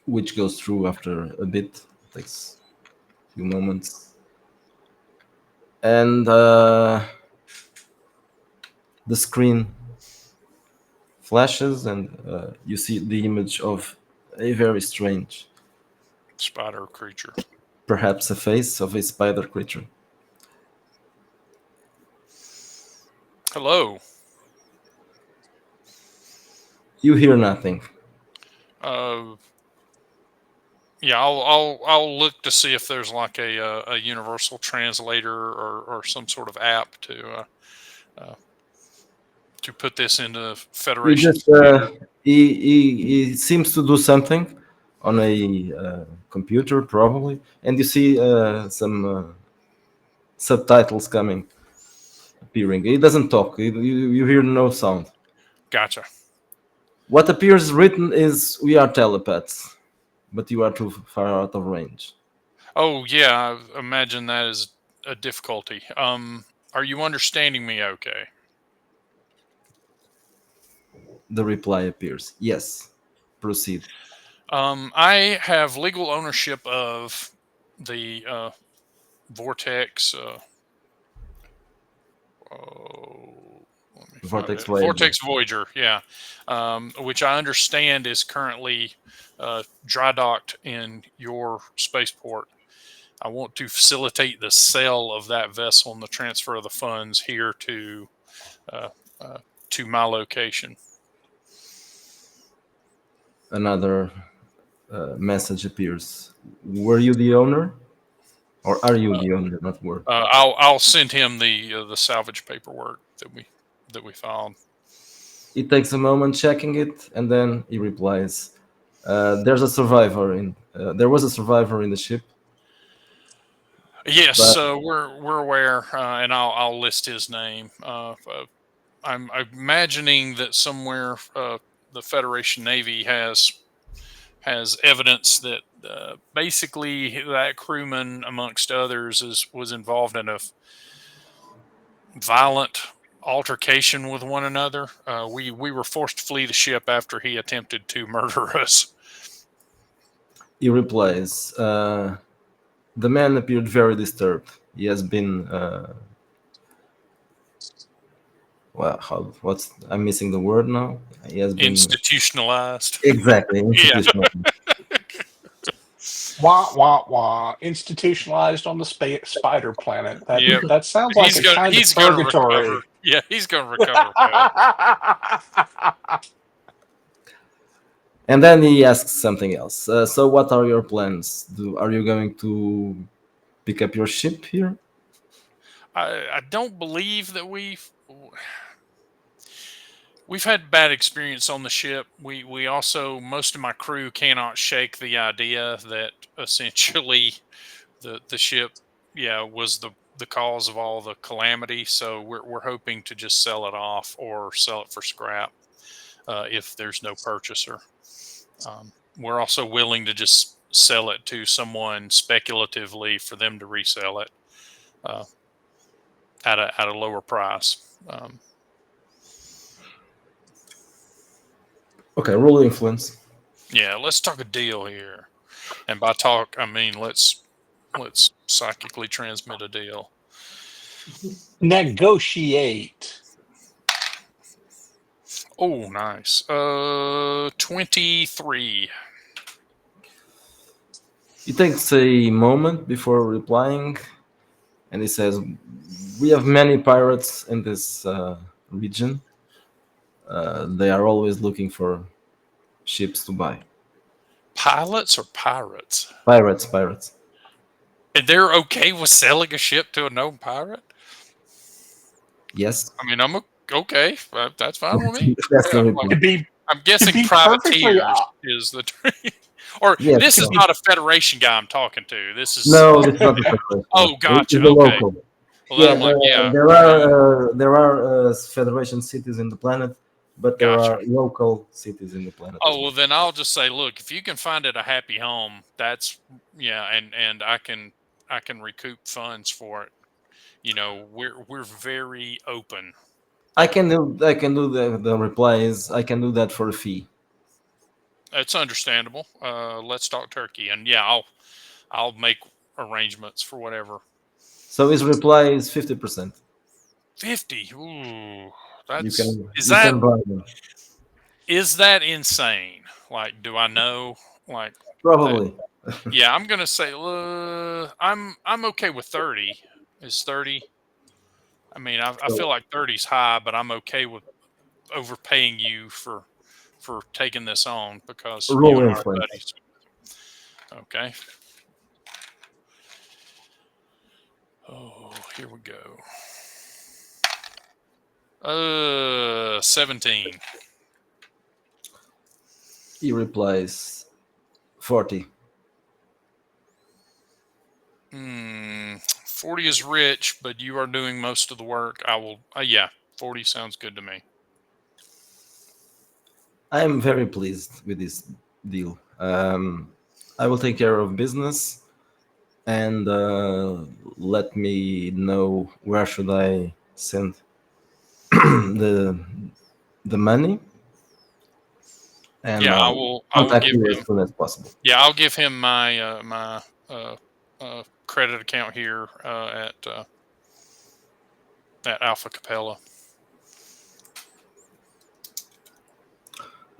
which goes through after a bit. It takes a few moments, and the screen flashes, and you see the image of a very strange, Spider creature. perhaps a face of a spider creature. Hello. You hear nothing. Yeah, I'll look to see if there's like a universal translator or some sort of app to put this into You Federation. just he seems to do something on a computer probably, and you see some subtitles coming. appearing. He doesn't talk. You hear no sound. Gotcha. What appears written is, "We are telepaths, but you are too far out of range." Oh yeah, I imagine that is a difficulty. Are you understanding me okay? The reply appears. Yes. Proceed. I have legal ownership of the Vortex. Let me find Vortex it. Voyager. Vortex Voyager, yeah, which I understand is currently dry docked in your spaceport. I want to facilitate the sale of that vessel and the transfer of the funds here uh, to my location. Another message appears. Were you the owner? Or are you the owner, not were? I'll send him the salvage paperwork that we filed. He takes a moment checking it, and then he replies, "There's a survivor in. There was a survivor in the ship." Yes, But we're aware, and I'll list his name. I'm imagining that somewhere the Federation Navy has evidence that basically that crewman, amongst others, was involved in a violent altercation with one another. We were forced to flee the ship after he attempted to murder us. he replies, "The man appeared very disturbed. He has been. Well, I'm missing the word now. He has been Institutionalized. exactly Yeah. institutional." Wah wah wah. Institutionalized on the spider planet. That Yep. that sounds like a kind of He's gonna purgatory. recover. Yeah, he's gonna recover. And then he asks something else. So, what are your plans? Are you going to pick up your ship here? I don't believe that we've had bad experience on the ship. We also, most of my crew cannot shake the idea that essentially the ship, yeah, was the cause of all the calamity. So we're hoping to just sell it off or sell it for scrap if there's no purchaser. We're also willing to just sell it to someone speculatively for them to resell it at a lower price. Okay, roll influence. Yeah, let's talk a deal here, and by talk I mean let's psychically transmit a deal. Negotiate. Oh, nice. 23. He takes a moment before replying, and he says, "We have many pirates in this region. They are always looking for ships to buy." Pilots or pirates? Pirates. And they're okay with selling a ship to a known pirate? Yes. I mean, okay. That's fine with me. That's the I'm, reply. To be I'm guessing be privateers perfectly is the term. Or Yes, this is no. not a Federation guy I'm talking to. This is No, it's not the Federation. Oh, gotcha. It's the Okay. local. Well, then Yeah, I'm like, yeah. there are Federation cities in the planet, but there Gotcha. are local cities in the planet. as Oh, well, then I'll just say, look, if you can find it a happy home, that's and I can recoup funds for it. You know, we're very open. I can do the replies. I can do that for a fee. It's understandable. Let's talk turkey, and yeah, I'll make arrangements for whatever. So his reply is 50%. 50. Ooh, You can buy them. Is that insane? Like, do I know? Like, Probably. yeah, I'm gonna say I'm okay with 30. Is 30? I mean, I feel like 30's high, but I'm okay with overpaying you for taking this on because you Roll and I are influence. buddies. Okay. Oh, here we go. 17. He replies 40. 40 is rich, but you are doing most of the work. I will. Yeah, 40 sounds good to me. I am very pleased with this deal. I will take care of business, and let me know where should I send the money, and Yeah, I I'll will contact give you him. as soon as possible. Yeah, I'll give him my credit account here at Alpha Capella.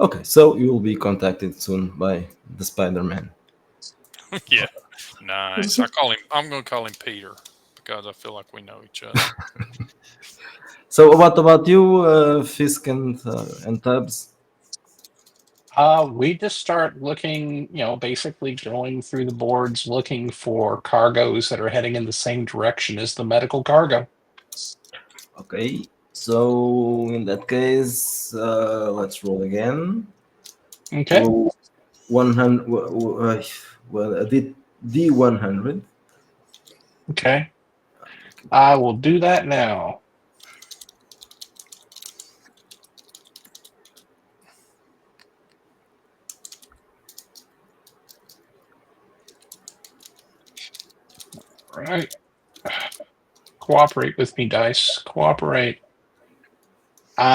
Okay, so you will be contacted soon by the Spider-Man. Yeah, nice. I'm going to call him Peter because I feel like we know each other. So what about you, Fisk and Tubbs? We just start looking, basically going through the boards, looking for cargoes that are heading in the same direction as the medical cargo. Okay, so in that case, let's roll again. Okay. 100. Well, a D100. Okay. I will do that now. All right. Cooperate with me, dice. Cooperate.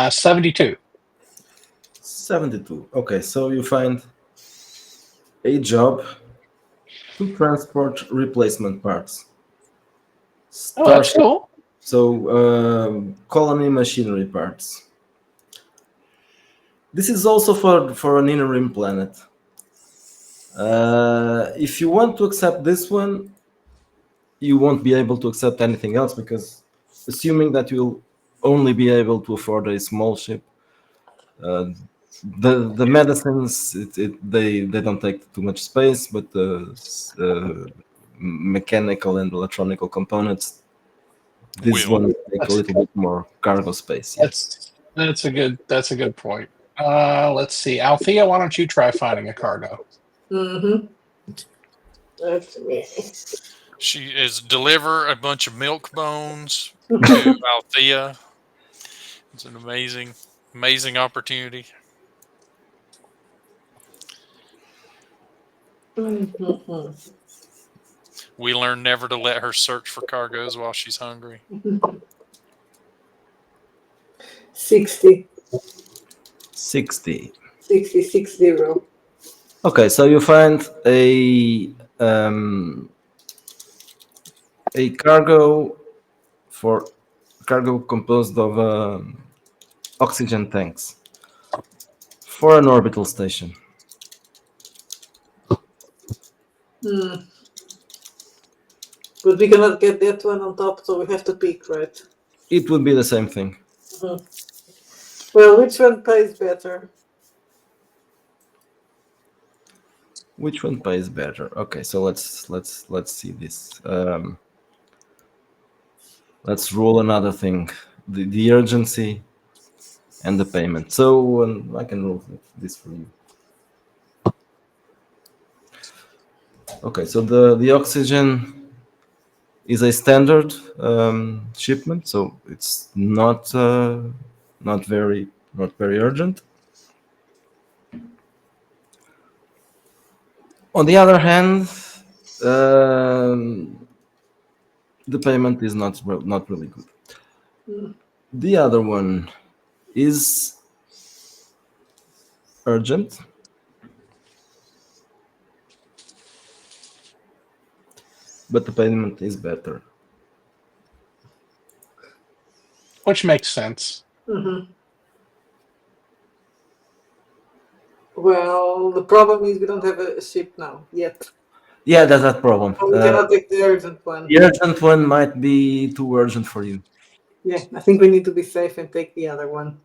72. 72. Okay, so you find a job to transport replacement parts. Oh, that's cool. So colony machinery parts. This is also for an inner rim planet. If you want to accept this one, you won't be able to accept anything else, because assuming that you'll only be able to afford a small ship, the medicines they don't take too much space, but the mechanical and electronical components, this one take a little bit more cargo space. Yes. That's a good point. Let's see. Althea, why don't you try finding a cargo? That's me. She is deliver a bunch of milk bones to Althea. It's an amazing opportunity. We learn never to let her search for cargoes while she's hungry. 60. 60. 60. Okay, so you find a cargo composed of oxygen tanks for an orbital station. But we cannot get that one on top, so we have to pick, right? It would be the same thing. Well, which one pays better? Which one pays better? Okay, so let's see this. Let's roll another thing: the urgency and the payment. So I can roll this for you. Okay, so the oxygen is a standard shipment, so it's not very urgent. On the other hand, the payment is not really good. The other one is urgent, but the payment is better. Which makes sense. Well, the problem is we don't have a ship now yet. Yeah, that's that problem. We cannot take the urgent one. The urgent one might be too urgent for you. Yeah, I think we need to be safe and take the other one.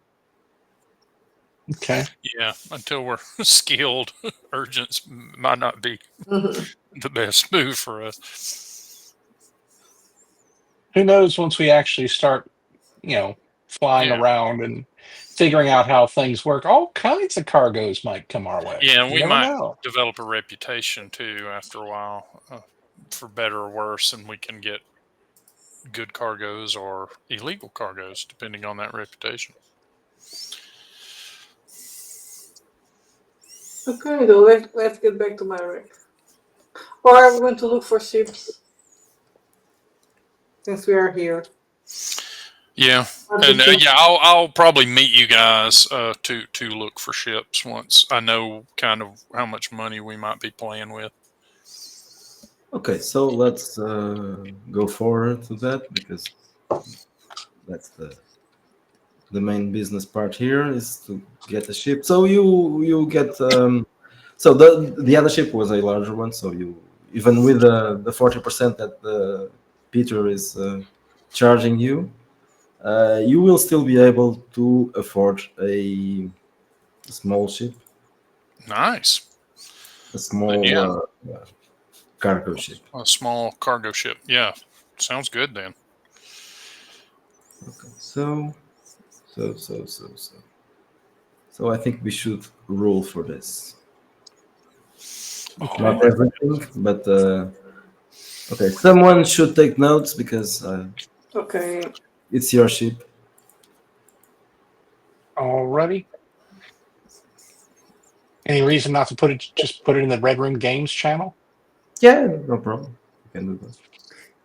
Okay. Yeah, until we're skilled, urgence might not be the best move for us. Who knows, once we actually start, flying around and figuring out how things work, all kinds of cargoes might come our way. Yeah, and we might develop a reputation too after a while, for better or worse, and we can get good cargoes or illegal cargoes, depending on that reputation. Okay, though, let's get back to my wreck. Or I'm going to look for ships since we are here. Yeah, Are and the- yeah, I'll probably meet you guys to look for ships once I know kind of how much money we might be playing with. Okay, so let's go forward to that because that's the main business part here is to get a ship. So you get so the other ship was a larger one. So you even with the 40% that Peter is charging you, you will still be able to afford a small ship, Nice. a small Yeah. cargo ship. A small cargo ship. Yeah, sounds good then. Okay, so I think we should roll for this. Okay. Not everything, but okay. Someone should take notes because Okay. it's your ship. Alrighty. Any reason not to just put it in the Red Room Games channel? Yeah, no problem. You can do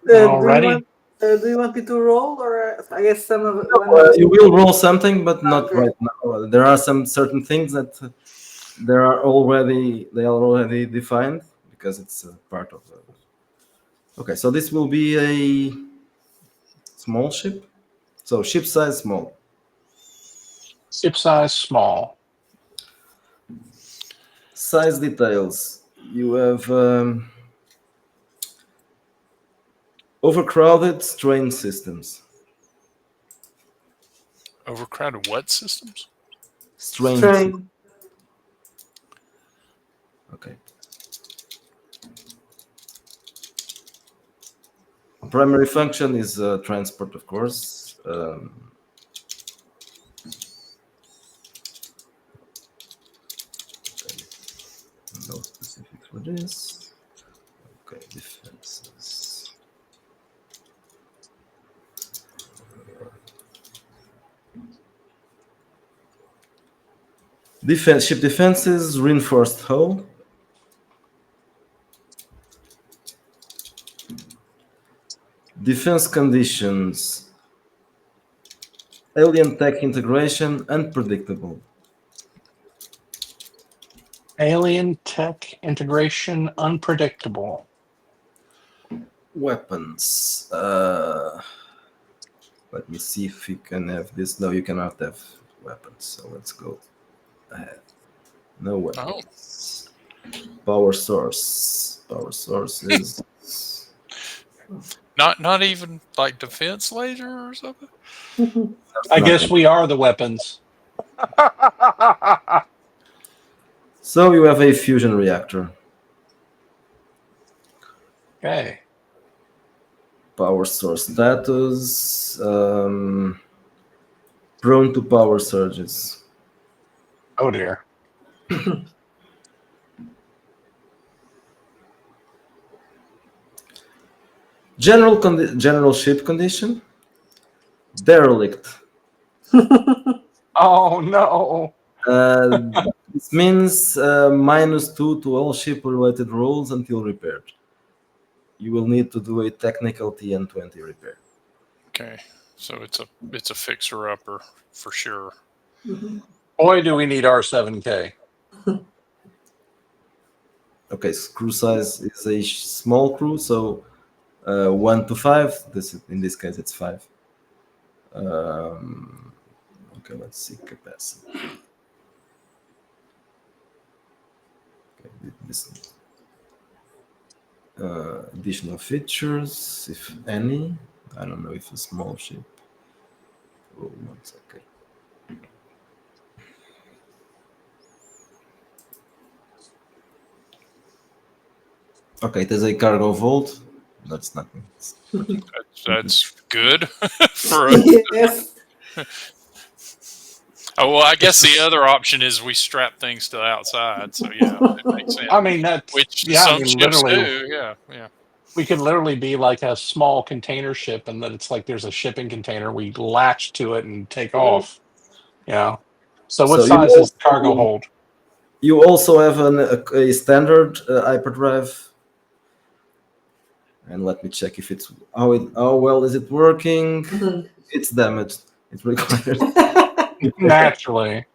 that. Alrighty. Do you want me to roll, or I guess some of it? You will roll something, but not Okay. right now. There are some certain things that they are already defined because it's part of the. Okay, so this will be a small ship. So ship size small. Ship size small. Size details. You have overcrowded train systems. Overcrowded what systems? Strain. Train. Okay. Primary function is transport, of course. No specifics for this. Okay, defenses. Ship defenses, reinforced hull. Defense conditions. Alien tech integration, unpredictable. Alien tech integration unpredictable. Weapons. Let me see if we can have this. No, you cannot have weapons. So let's go ahead. No weapons. Power source. Power source is Not even like defense laser or something. I guess we are the weapons. so you have a fusion reactor. Okay. Power source status. Prone to power surges. Oh dear. General ship condition. Derelict. Oh no. This means -2 to all ship-related rolls until repaired. You will need to do a technical TN20 repair. Okay, so it's a fixer upper for sure. Boy, do we need R7K. Okay, crew size is a small crew, so 1 to 5. In this case, it's 5. Okay, let's see capacity. Okay, this additional features, if any. I don't know if a small ship. Oh, 1 second. Okay, there's a cargo vault. That's nothing. That's good for. Yes. Oh well, I guess the other option is we strap things to the outside. So yeah, it makes sense. I mean that's Which yeah, some I mean ships literally do. Yeah. We could literally be like a small container ship, and then it's like there's a shipping container. We latch to it and take off. Yeah. So what So you size is the cargo hold? You also have a standard hyperdrive, and let me check if it's how well is it working. It's damaged. It requires Naturally.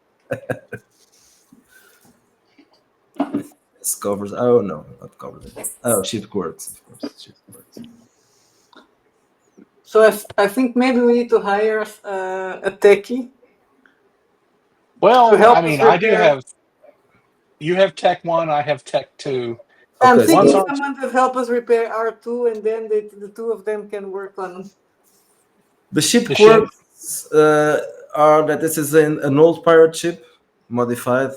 It's covers. Oh no, not covers. Oh, ship quartz, of course. Ship quartz. So I think maybe we need to hire a techie. Well, To help I mean, us I do repair. have. You have Tech 1. I have Tech 2. I'm Okay, thinking so- someone to help us repair R2, and then the two of them can work on. The ship The quirks are that this is an old pirate ship modified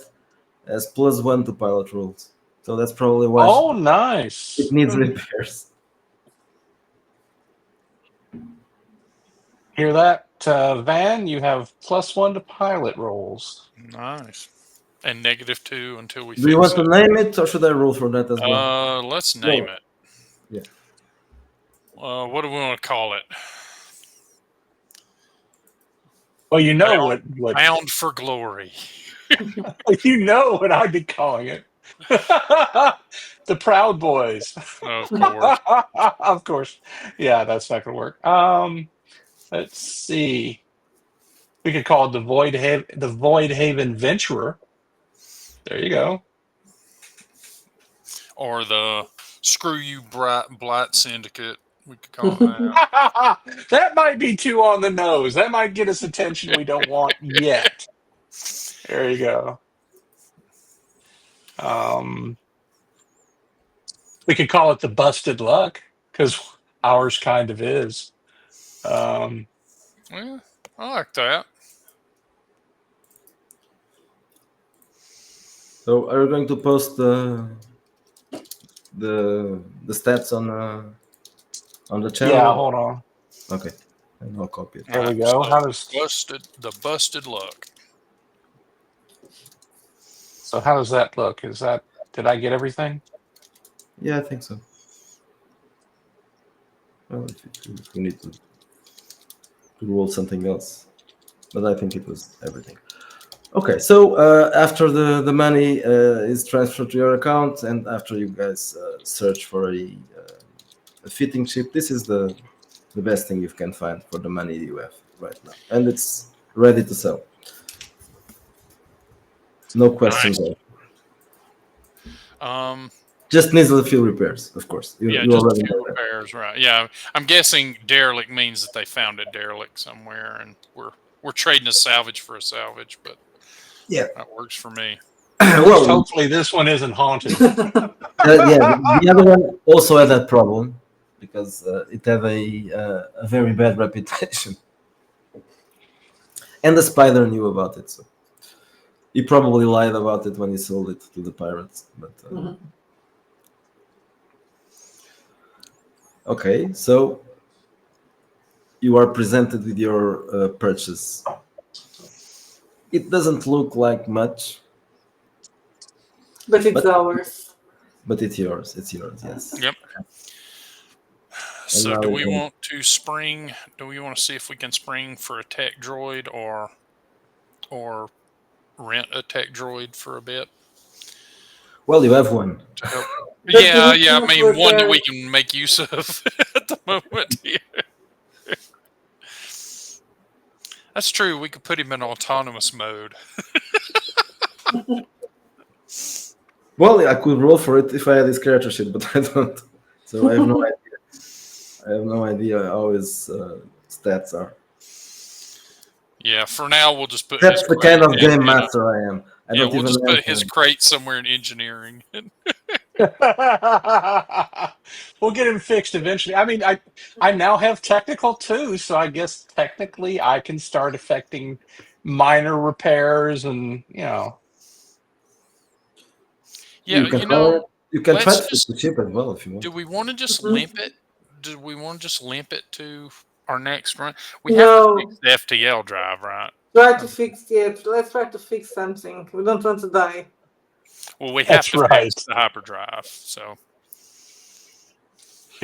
as +1 to pilot rules. So that's probably why Oh, nice. it needs repairs. Hear that, Van? You have +1 to pilot rolls. Nice. And -2 until we Do you fix want to it. name it, or should I roll for that as well? Let's name it. Yeah. What do we want to call it? Well, you know Bound- what Bound for Glory. you know what I'd be calling it. The Proud Boys. Of course. Of course. Yeah, that's not gonna work. Let's see. We could call it the Void Haven Venturer. There you go. Or the Screw You Blight Syndicate. We could call it that. That might be too on the nose. That might get us attention we don't want yet. There you go. We could call it the Busted Luck, because ours kind of is. Yeah, I like that. So are you going to post the stats on the channel? Yeah, hold on. Okay, and I'll copy it. There we go. So How does Busted Luck? So how does that look? Did I get everything? Yeah, I think so. Well, if we need to roll something else, but I think it was everything. Okay, so after the money is transferred to your account, and after you guys search for a fitting chip, this is the best thing you can find for the money you have right now, and it's ready to sell. No questions. Nice. Just needs a few repairs, of course. You Just a already few know that. repairs, right? Yeah, I'm guessing derelict means that they found a derelict somewhere, and we're trading a salvage for a salvage, but Yeah. that works for me. Well, Hopefully this one isn't haunted. the other one also had that problem because it had a very bad reputation, and the spider knew about it. So he probably lied about it when he sold it to the pirates. But okay, so you are presented with your purchase. It doesn't look like much, But it's ours. but it's yours. It's yours. Yes. Yep. So now do we we can- want to spring? Do we want to see if we can spring for a tech droid or rent a tech droid for a bit? Well, you have one. To help? But Yeah, we yeah. I can mean, put one that our- we can make use of at the moment. Yeah. That's true. We could put him in autonomous mode. Well, I could roll for it if I had his character sheet, but I don't. So I have no idea. I have no idea how his stats are. Yeah. For now, we'll just put. That's his the kind of crate game in- master I am. I Yeah, don't we'll even just have put his him. crate somewhere in engineering. We'll get him fixed eventually. I mean, I now have technical too, so I guess technically I can start affecting minor repairs and Yeah, you can you know, you can try let's to fix just- the chip as well if you want. do we want to just Mhm. limp it? Do we want to just limp it to our next run? We have No. to fix the FTL drive, right? Try to fix it. Let's try to fix something. We don't want to die. Well, we have That's to right. fix the hyperdrive. So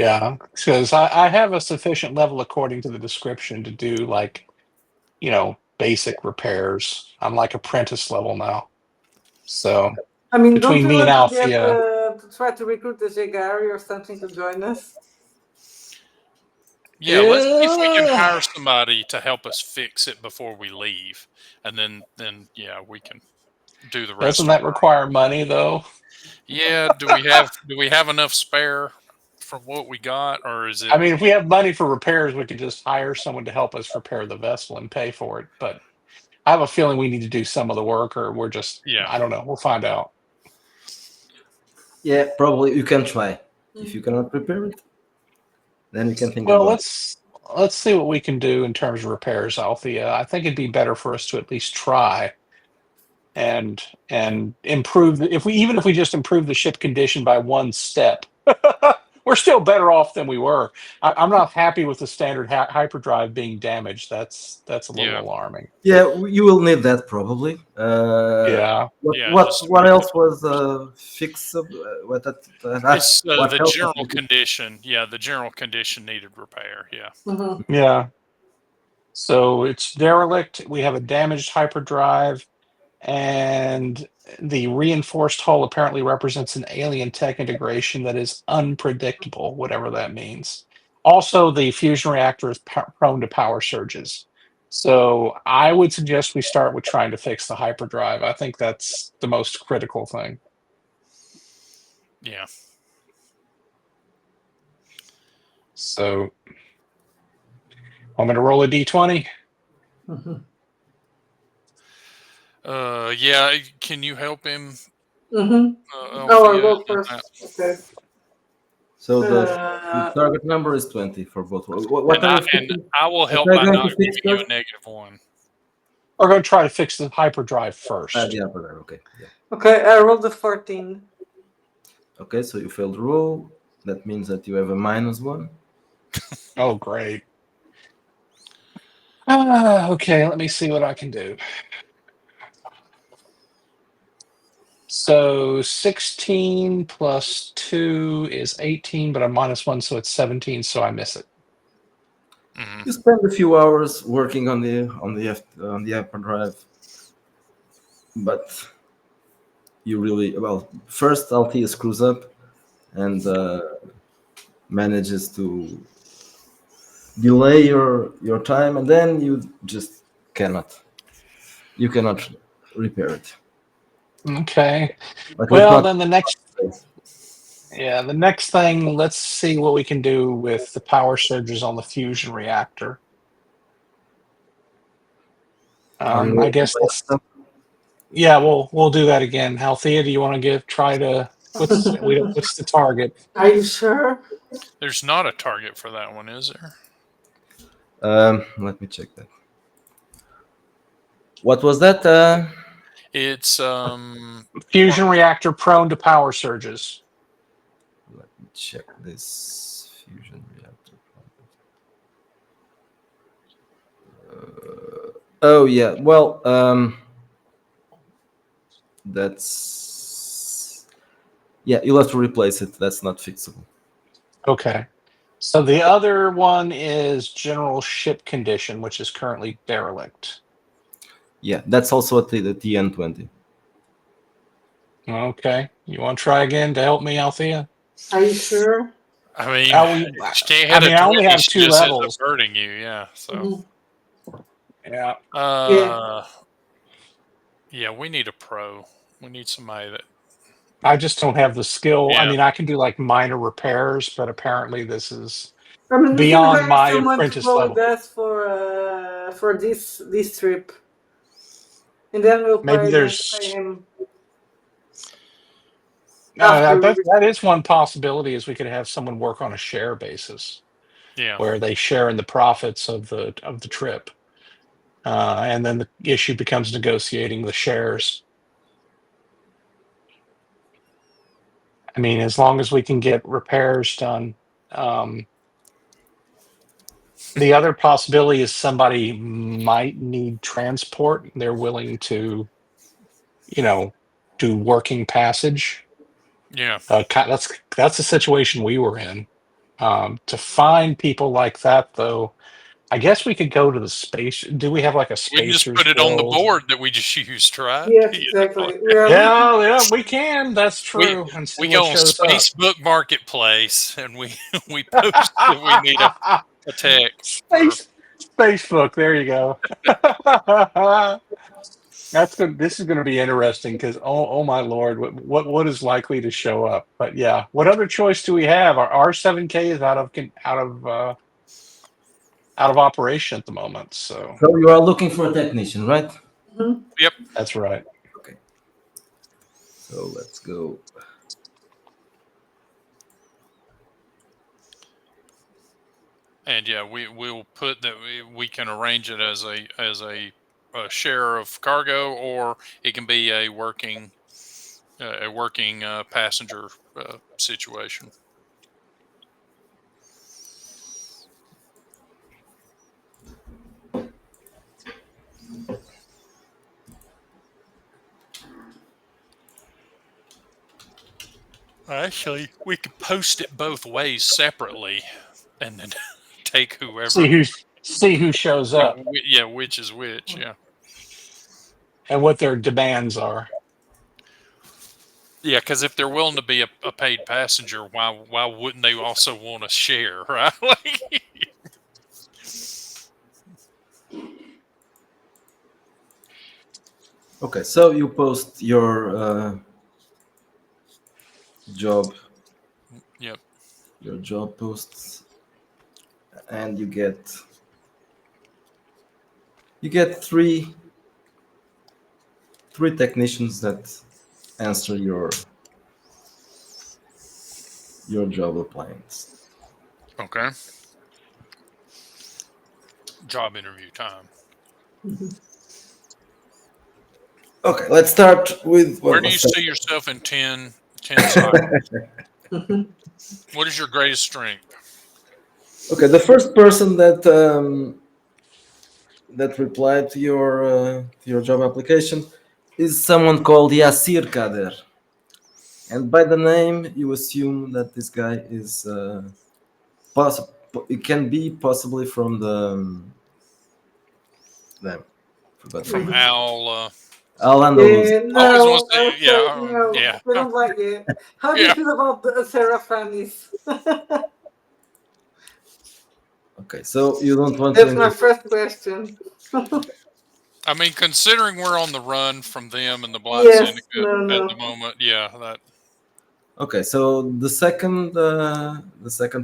Yeah, because I have a sufficient level according to the description to do like, basic repairs. I'm like apprentice level now. So I mean, don't between you me and want to get Althea, to try to recruit the Jagari or something to join us? Yeah, let's see if we can Yeah. hire somebody to help us fix it before we leave, and then yeah, we can do the rest Doesn't on that our own. require money though? Yeah, do we have enough spare from what we got, or is it? I mean, if we have money for repairs, we could just hire someone to help us repair the vessel and pay for it. But I have a feeling we need to do some of the work, or we're just, Yeah. I don't know. We'll find out. Yeah, probably you can try. If you cannot prepare it, then you can think Well, about let's see what we can do in terms of repairs, Althea. I think it'd be better for us to at least try and improve if we just improve the ship condition by one step. We're still better off than we were. I'm not happy with the standard hyperdrive being damaged. That's a little Yeah. alarming. it. Yeah, you will need that probably. Yeah. Yeah, What just what make else it- was fixable? What that? It's what the else was general fixable? condition. Yeah, the general condition needed repair. Yeah. Mhm. Yeah. So it's derelict. We have a damaged hyperdrive, and the reinforced hull apparently represents an alien tech integration that is unpredictable, whatever that means. Also, the fusion reactor is prone to power surges. So I would suggest we start with trying to fix the hyperdrive. I think that's the most critical thing. Yeah. So I'm going to roll a d20. Mhm. Yeah. Can you help him? Mhm. Althea, Oh, I'll go in first. that? Okay. So the target number is 20 for both. What And are I you fixing? I will help are you by going not to fix giving you a first? -1. We're going to try to fix the hyperdrive first. The upper there. Okay. Yeah. Okay, I rolled a 14. Okay. So you failed the roll. That means that you have a -1. Oh, great. Okay, let me see what I can do. So 16 plus 2 is 18, but I'm -1, so it's 17, so I miss it. Mhm. You spend a few hours working on the hyperdrive, but you really first Althea screws up and manages to delay your time, and then you just cannot repair it. Okay. But Well, then the next thing, let's see what we can do with the power surges on the fusion reactor. I guess yeah, we'll do that again. Althea, do you want to what's the target? Are you sure? There's not a target for that one, is there? Let me check that. What was that? It's Fusion reactor prone to power surges. Let me check this fusion reactor. Oh yeah. Well, that's you'll have to replace it. That's not fixable. Okay. So the other one is general ship condition, which is currently derelict. Yeah, that's also at the N20. Okay. You want to try again to help me, Althea? Are you sure? I mean, she can't hit I mean, a I only 20, have she 2 just ends levels. up hurting you. Yeah. So. Mhm. Yeah. Yeah, we need a pro. We need somebody that. I just don't have the skill. I Yeah. mean, I can do like minor repairs, but apparently this is I mean, we beyond can my hire someone to apprentice go level. with us for this trip, and then we'll Maybe pay there's him. that is one possibility, is we could have someone work on a share basis Yeah. where they share in the profits of the trip, and then the issue becomes negotiating the shares. I mean, as long as we can get repairs done. The other possibility is somebody might need transport. They're willing to, do working passage. Yeah. That's the situation we were in. To find people like that, though, I guess we could go to the space. Do we have like a We can just Spacers put it on the Guild? board that we just used, right? Yes, You exactly. know? We are Yeah, we can. That's We true. And see we what go on shows up. Facebook Marketplace and we we post that we need a tech. Facebook. There you go. That's good. This is going to be interesting because oh my lord, what is likely to show up? But yeah, what other choice do we have? Our R7K is out of operation at the moment. So you are looking for a technician, right? Mhm. Yep. that's right. Okay. So let's go. And yeah, we'll put that we can arrange it as a share of cargo, or it can be a working passenger situation. Actually, we could post it both ways separately, and then take whoever. See who shows up Yeah, which is which. Yeah. and what their demands are. Yeah, because if they're willing to be a paid passenger, why wouldn't they also want to share, right? Like, Okay, so you post your job. Yep. Your job posts, and you get three technicians that answer your job appliance. Okay. Job interview time. Okay, let's start with Where do you see yourself in 10 cycles? What is your greatest strength? Okay, the first person that replied to your job application is someone called Yasir Kader, and by the name you assume that this guy is it can be possibly from the From Al. Al-Andalus. Yeah, I always no, want to say, no, yeah. we don't like it. How do you Yeah. feel about the Sarah families? Okay, so you don't want That's to my first question. I mean, considering we're on the run from them and the Black Yes, Syndicate no. at the moment, yeah, that. Okay, so the second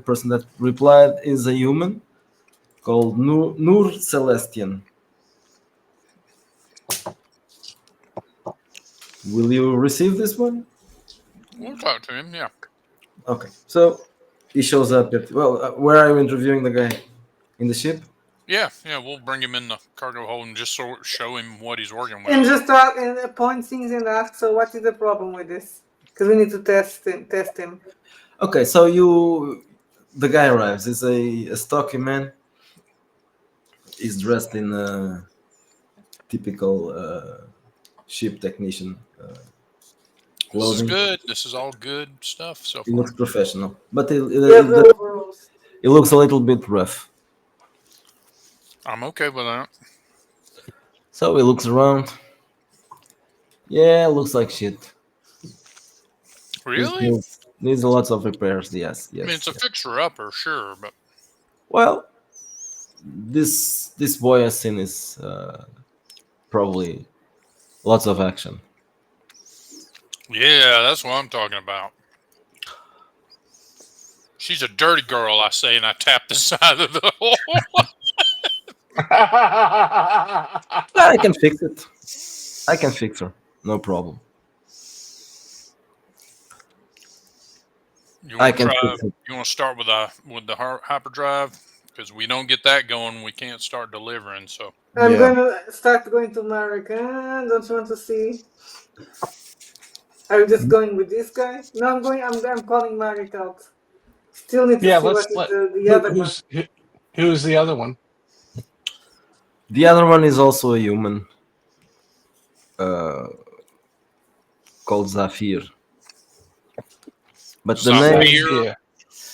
person that replied is a human called Nur Celestian. Will you receive this one? We'll talk to him, yeah. Okay, so he shows up at where are you interviewing the guy? In the ship? Yeah, we'll bring him in the cargo hold and just show him what he's working with. And just talk and point things and ask, so what is the problem with this? Because we need to test him. Okay, so the guy arrives. He's a stocky man. He's dressed in a typical ship technician clothing. This is good. This is all good stuff so He far. looks professional, but he looks a little bit rough. I'm okay with that. So he looks around. Yeah, looks like shit. Really? Needs lots of repairs. Yes. I mean, it's a fixer-upper, sure, but Well, this boy has seen is probably lots of action. yeah, that's what I'm talking about. She's a dirty girl, I say, and I tap the side of the hole. I can fix it. I can fix her. No problem. You I want can to fix it. You want to start with the hyperdrive, because we don't get that going, we can't start delivering. So I'm Yeah. gonna start going to America. Don't you want to see? Are you just going with this guy? No, I'm calling Marek out. Still need to Yeah, see let's what is the other one. who's the other one? The other one is also a human called Zafir. But the name, Zafir?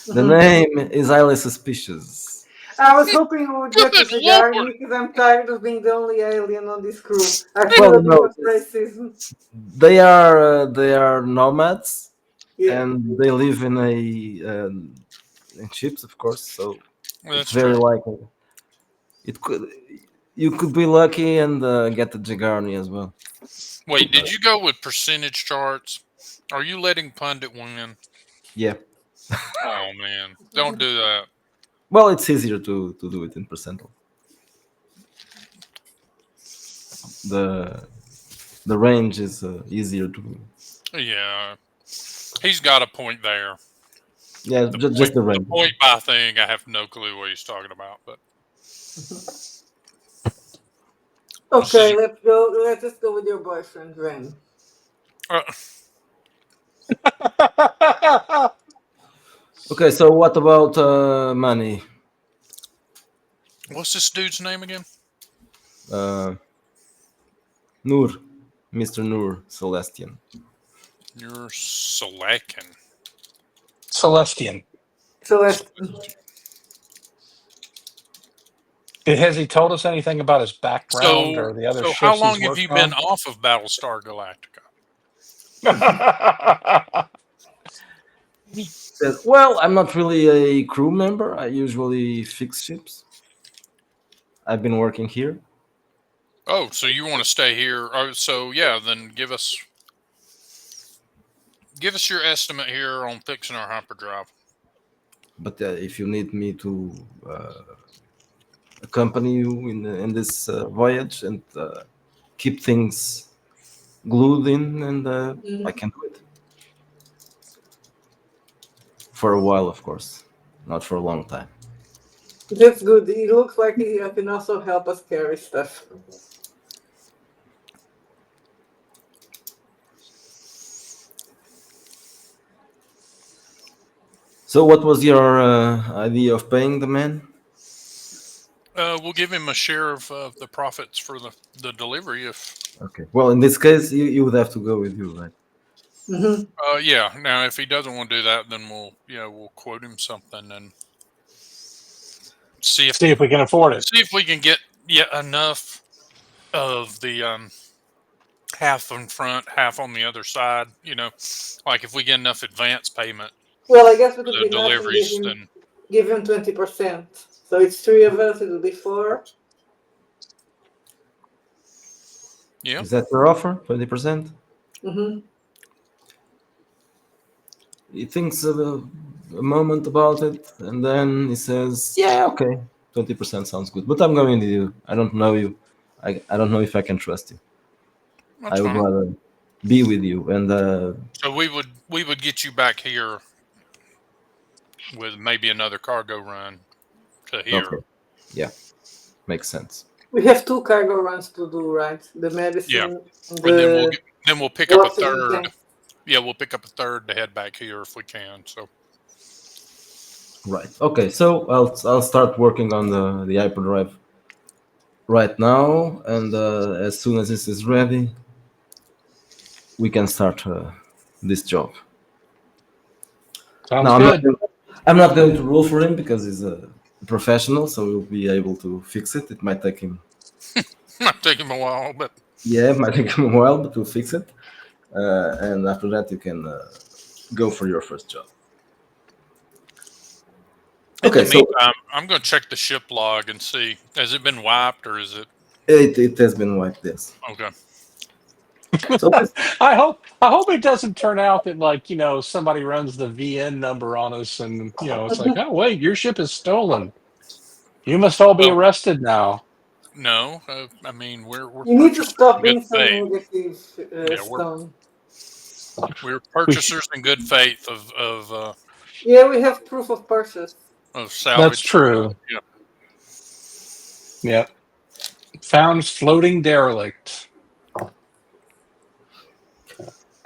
The name is highly suspicious. I was hoping we would get Good to cigar Lord. because I'm tired of being the only alien on this crew. I Well, feel a bit no, of racism. they are nomads, Yeah. and they live in in ships, of course. So That's it's very true. likely you could be lucky and get the Jagarni as well. Wait, did you go with percentage charts? Are you letting Pundit win? Yeah. Oh man, don't do that. Well, it's easier to do it in percentile. The range is easier to. Yeah, he's got a point there. Yeah, just the range. Point by thing, I have no clue what he's talking about. But Okay, let's go. Let's just go with your boyfriend, Ren. Okay, so what about money? what's this dude's name again? Nur, Mr. Nur Celestian. You're Selakin. Celestian. So let's. Has he told us anything about his background or the other So ships how long he's have you worked been off of Battlestar Galactica? on? Says, well, I'm not really a crew member. I usually fix ships. I've been working here. Oh, so you want to stay here? Oh, so yeah, then give us your estimate here on fixing our hyperdrive. But if you need me to accompany you in this voyage and keep things glued in, and I can do it for a while, of course, not for a long time. That's good. It looks like he can also help us carry stuff. So, what was your idea of paying the man? We'll give him a share of the profits for the delivery. If Okay. Well, in this case, you would have to go with you, right? Mm-hmm. yeah. Now, if he doesn't want to do that, then we'll quote him something and see if See if we can afford it. see if we can get enough of the half in front, half on the other side. Like if we get enough advance payment Well, I guess we for could the be nice and deliveries, then give him 20%. So it's 3 of us. It will be 4. yeah. Is that your offer? 20%? Mm-hmm. He thinks a moment about it, and then he says, "Yeah, okay, 20% sounds good. But I'm going with you. I don't know you. I don't know if I can trust you. That's I would fine. rather be with you." And So we would get you back here with maybe another cargo run to here. okay, yeah, makes sense. We have 2 cargo runs to do, right? The medicine and And then we'll pick up a oxygen third. tank. Yeah, we'll pick up a third to head back here if we can. So Right. Okay. So I'll start working on the hyperdrive right now, and as soon as this is ready, we can start this job. Sounds Now, good. I'm not going to rule for him because he's a professional, so he'll be able to fix it. It might take him, might take him a while, but it might take him a while, but we'll fix it. And after that, you can go for your first job. Okay, in the meantime, I'm going to check the ship log and see, has it been wiped or is it? It has been wiped, yes. Okay. So I hope it doesn't turn out that somebody runs the VN number on us and it's like, oh wait, your ship is stolen. You must all be Well, arrested now. No, I mean we're You need to purchasers stop in being good so faith. negative, Yeah, Stone. We're purchasers in good faith of Yeah, we have proof of purchase. salvage. That's true. Yeah. Yep. Found floating derelict.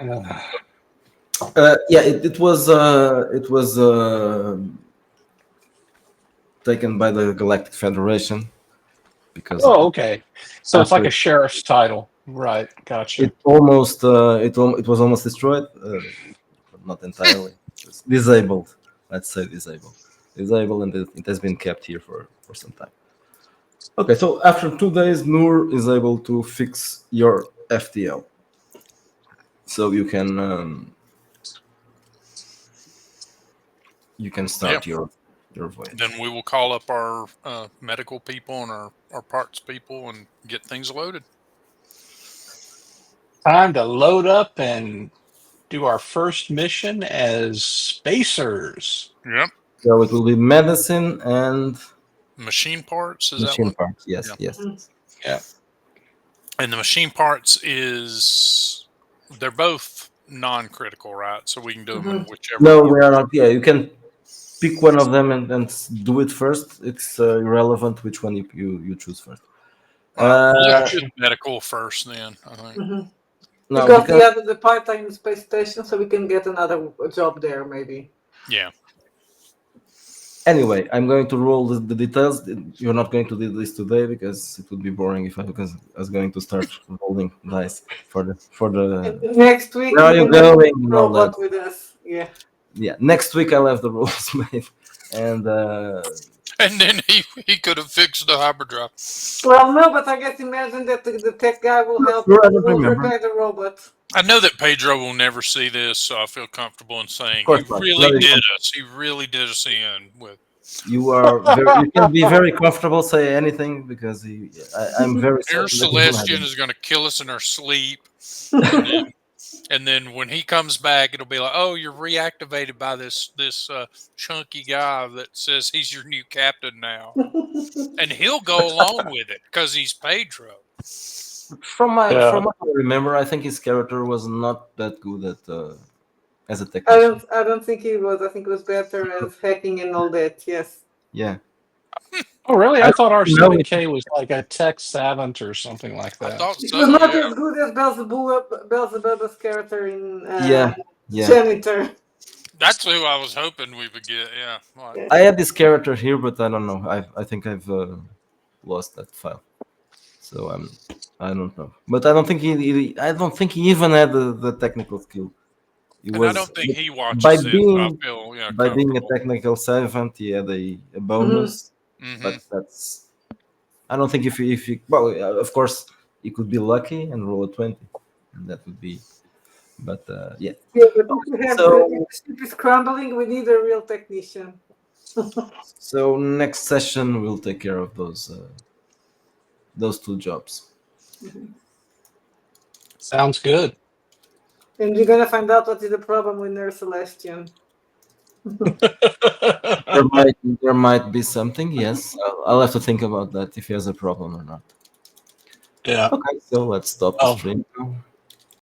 yeah, it was taken by the Galactic Federation because okay. So it's like after- a sheriff's title, right? Gotcha. it almost it was almost destroyed, but not entirely. It's disabled. let's say disable, and it has been kept here for some time. Okay, so after 2 days, Noor is able to fix your FTL, so you can start your voyage. Then we will call up our medical people and our parts people and get things loaded. Time to load up and do our first mission as spacers. Yep. So it will be medicine and Machine parts, is machine that what? parts. Yes, Yeah. yes. Yeah. And the machine parts they're both non-critical, right? So we can do them in whichever. No, order. they are not. Yeah, you can pick one of them and do it first. It's irrelevant which one you choose first. Let's choose medical first, then I think. No, Because we have the part-time space station, so we can get another job there, maybe. Yeah. Anyway, I'm going to roll the details. You're not going to do this today because it would be boring if I was going to start rolling dice for the. Next week, Where are you we can have going? a And all robot that. with us. Yeah. Yeah, next week I'll have the rules made, and And then he could have fixed the hyperdrive. Well, no, but I guess imagine that the tech guy will help Sure, I don't remember. repair the robot. I know that Pedro will never see this, so I feel comfortable in saying he course not. really No, did us. He really did us in with. you can be very comfortable, say anything because I'm very. Your certain that he will have Celestian it. is going to kill us in our sleep. And then when he comes back, it'll be like, "Oh, you're reactivated by this chunky guy that says he's your new captain now," and he'll go along with it because he's Pedro. From what I remember, I think his character was not that good at as a I technician. don't think he was. I think he was better as hacking and all that. Yes. Yeah. Oh, really? I thought know R7K was like a tech savant or something like I that. thought He so. was not Yeah. as good as Beelzebub's character in Yeah. Janitor. That's who I was hoping we would get. Yeah. Like, I had this character here, but I don't know. I think I've lost that file, so I don't know. But I don't think he even had the technical skill. He and I don't think he watches by this. I being feel by being a comfortable. technical savant, he had a bonus. Mhm. But that's. I don't think if you well, of course, he could be lucky and roll a 20. That would be. But yeah. Yeah, but if we have So- if the ship is crumbling, we need a real technician. So next session we'll take care of those two jobs. Sounds good. And we're gonna find out what is the problem with Nurse Celestian. There might be something. Yes, I'll have to think about that if he has a problem or not. Yeah. Okay, so let's stop the Oh. stream now.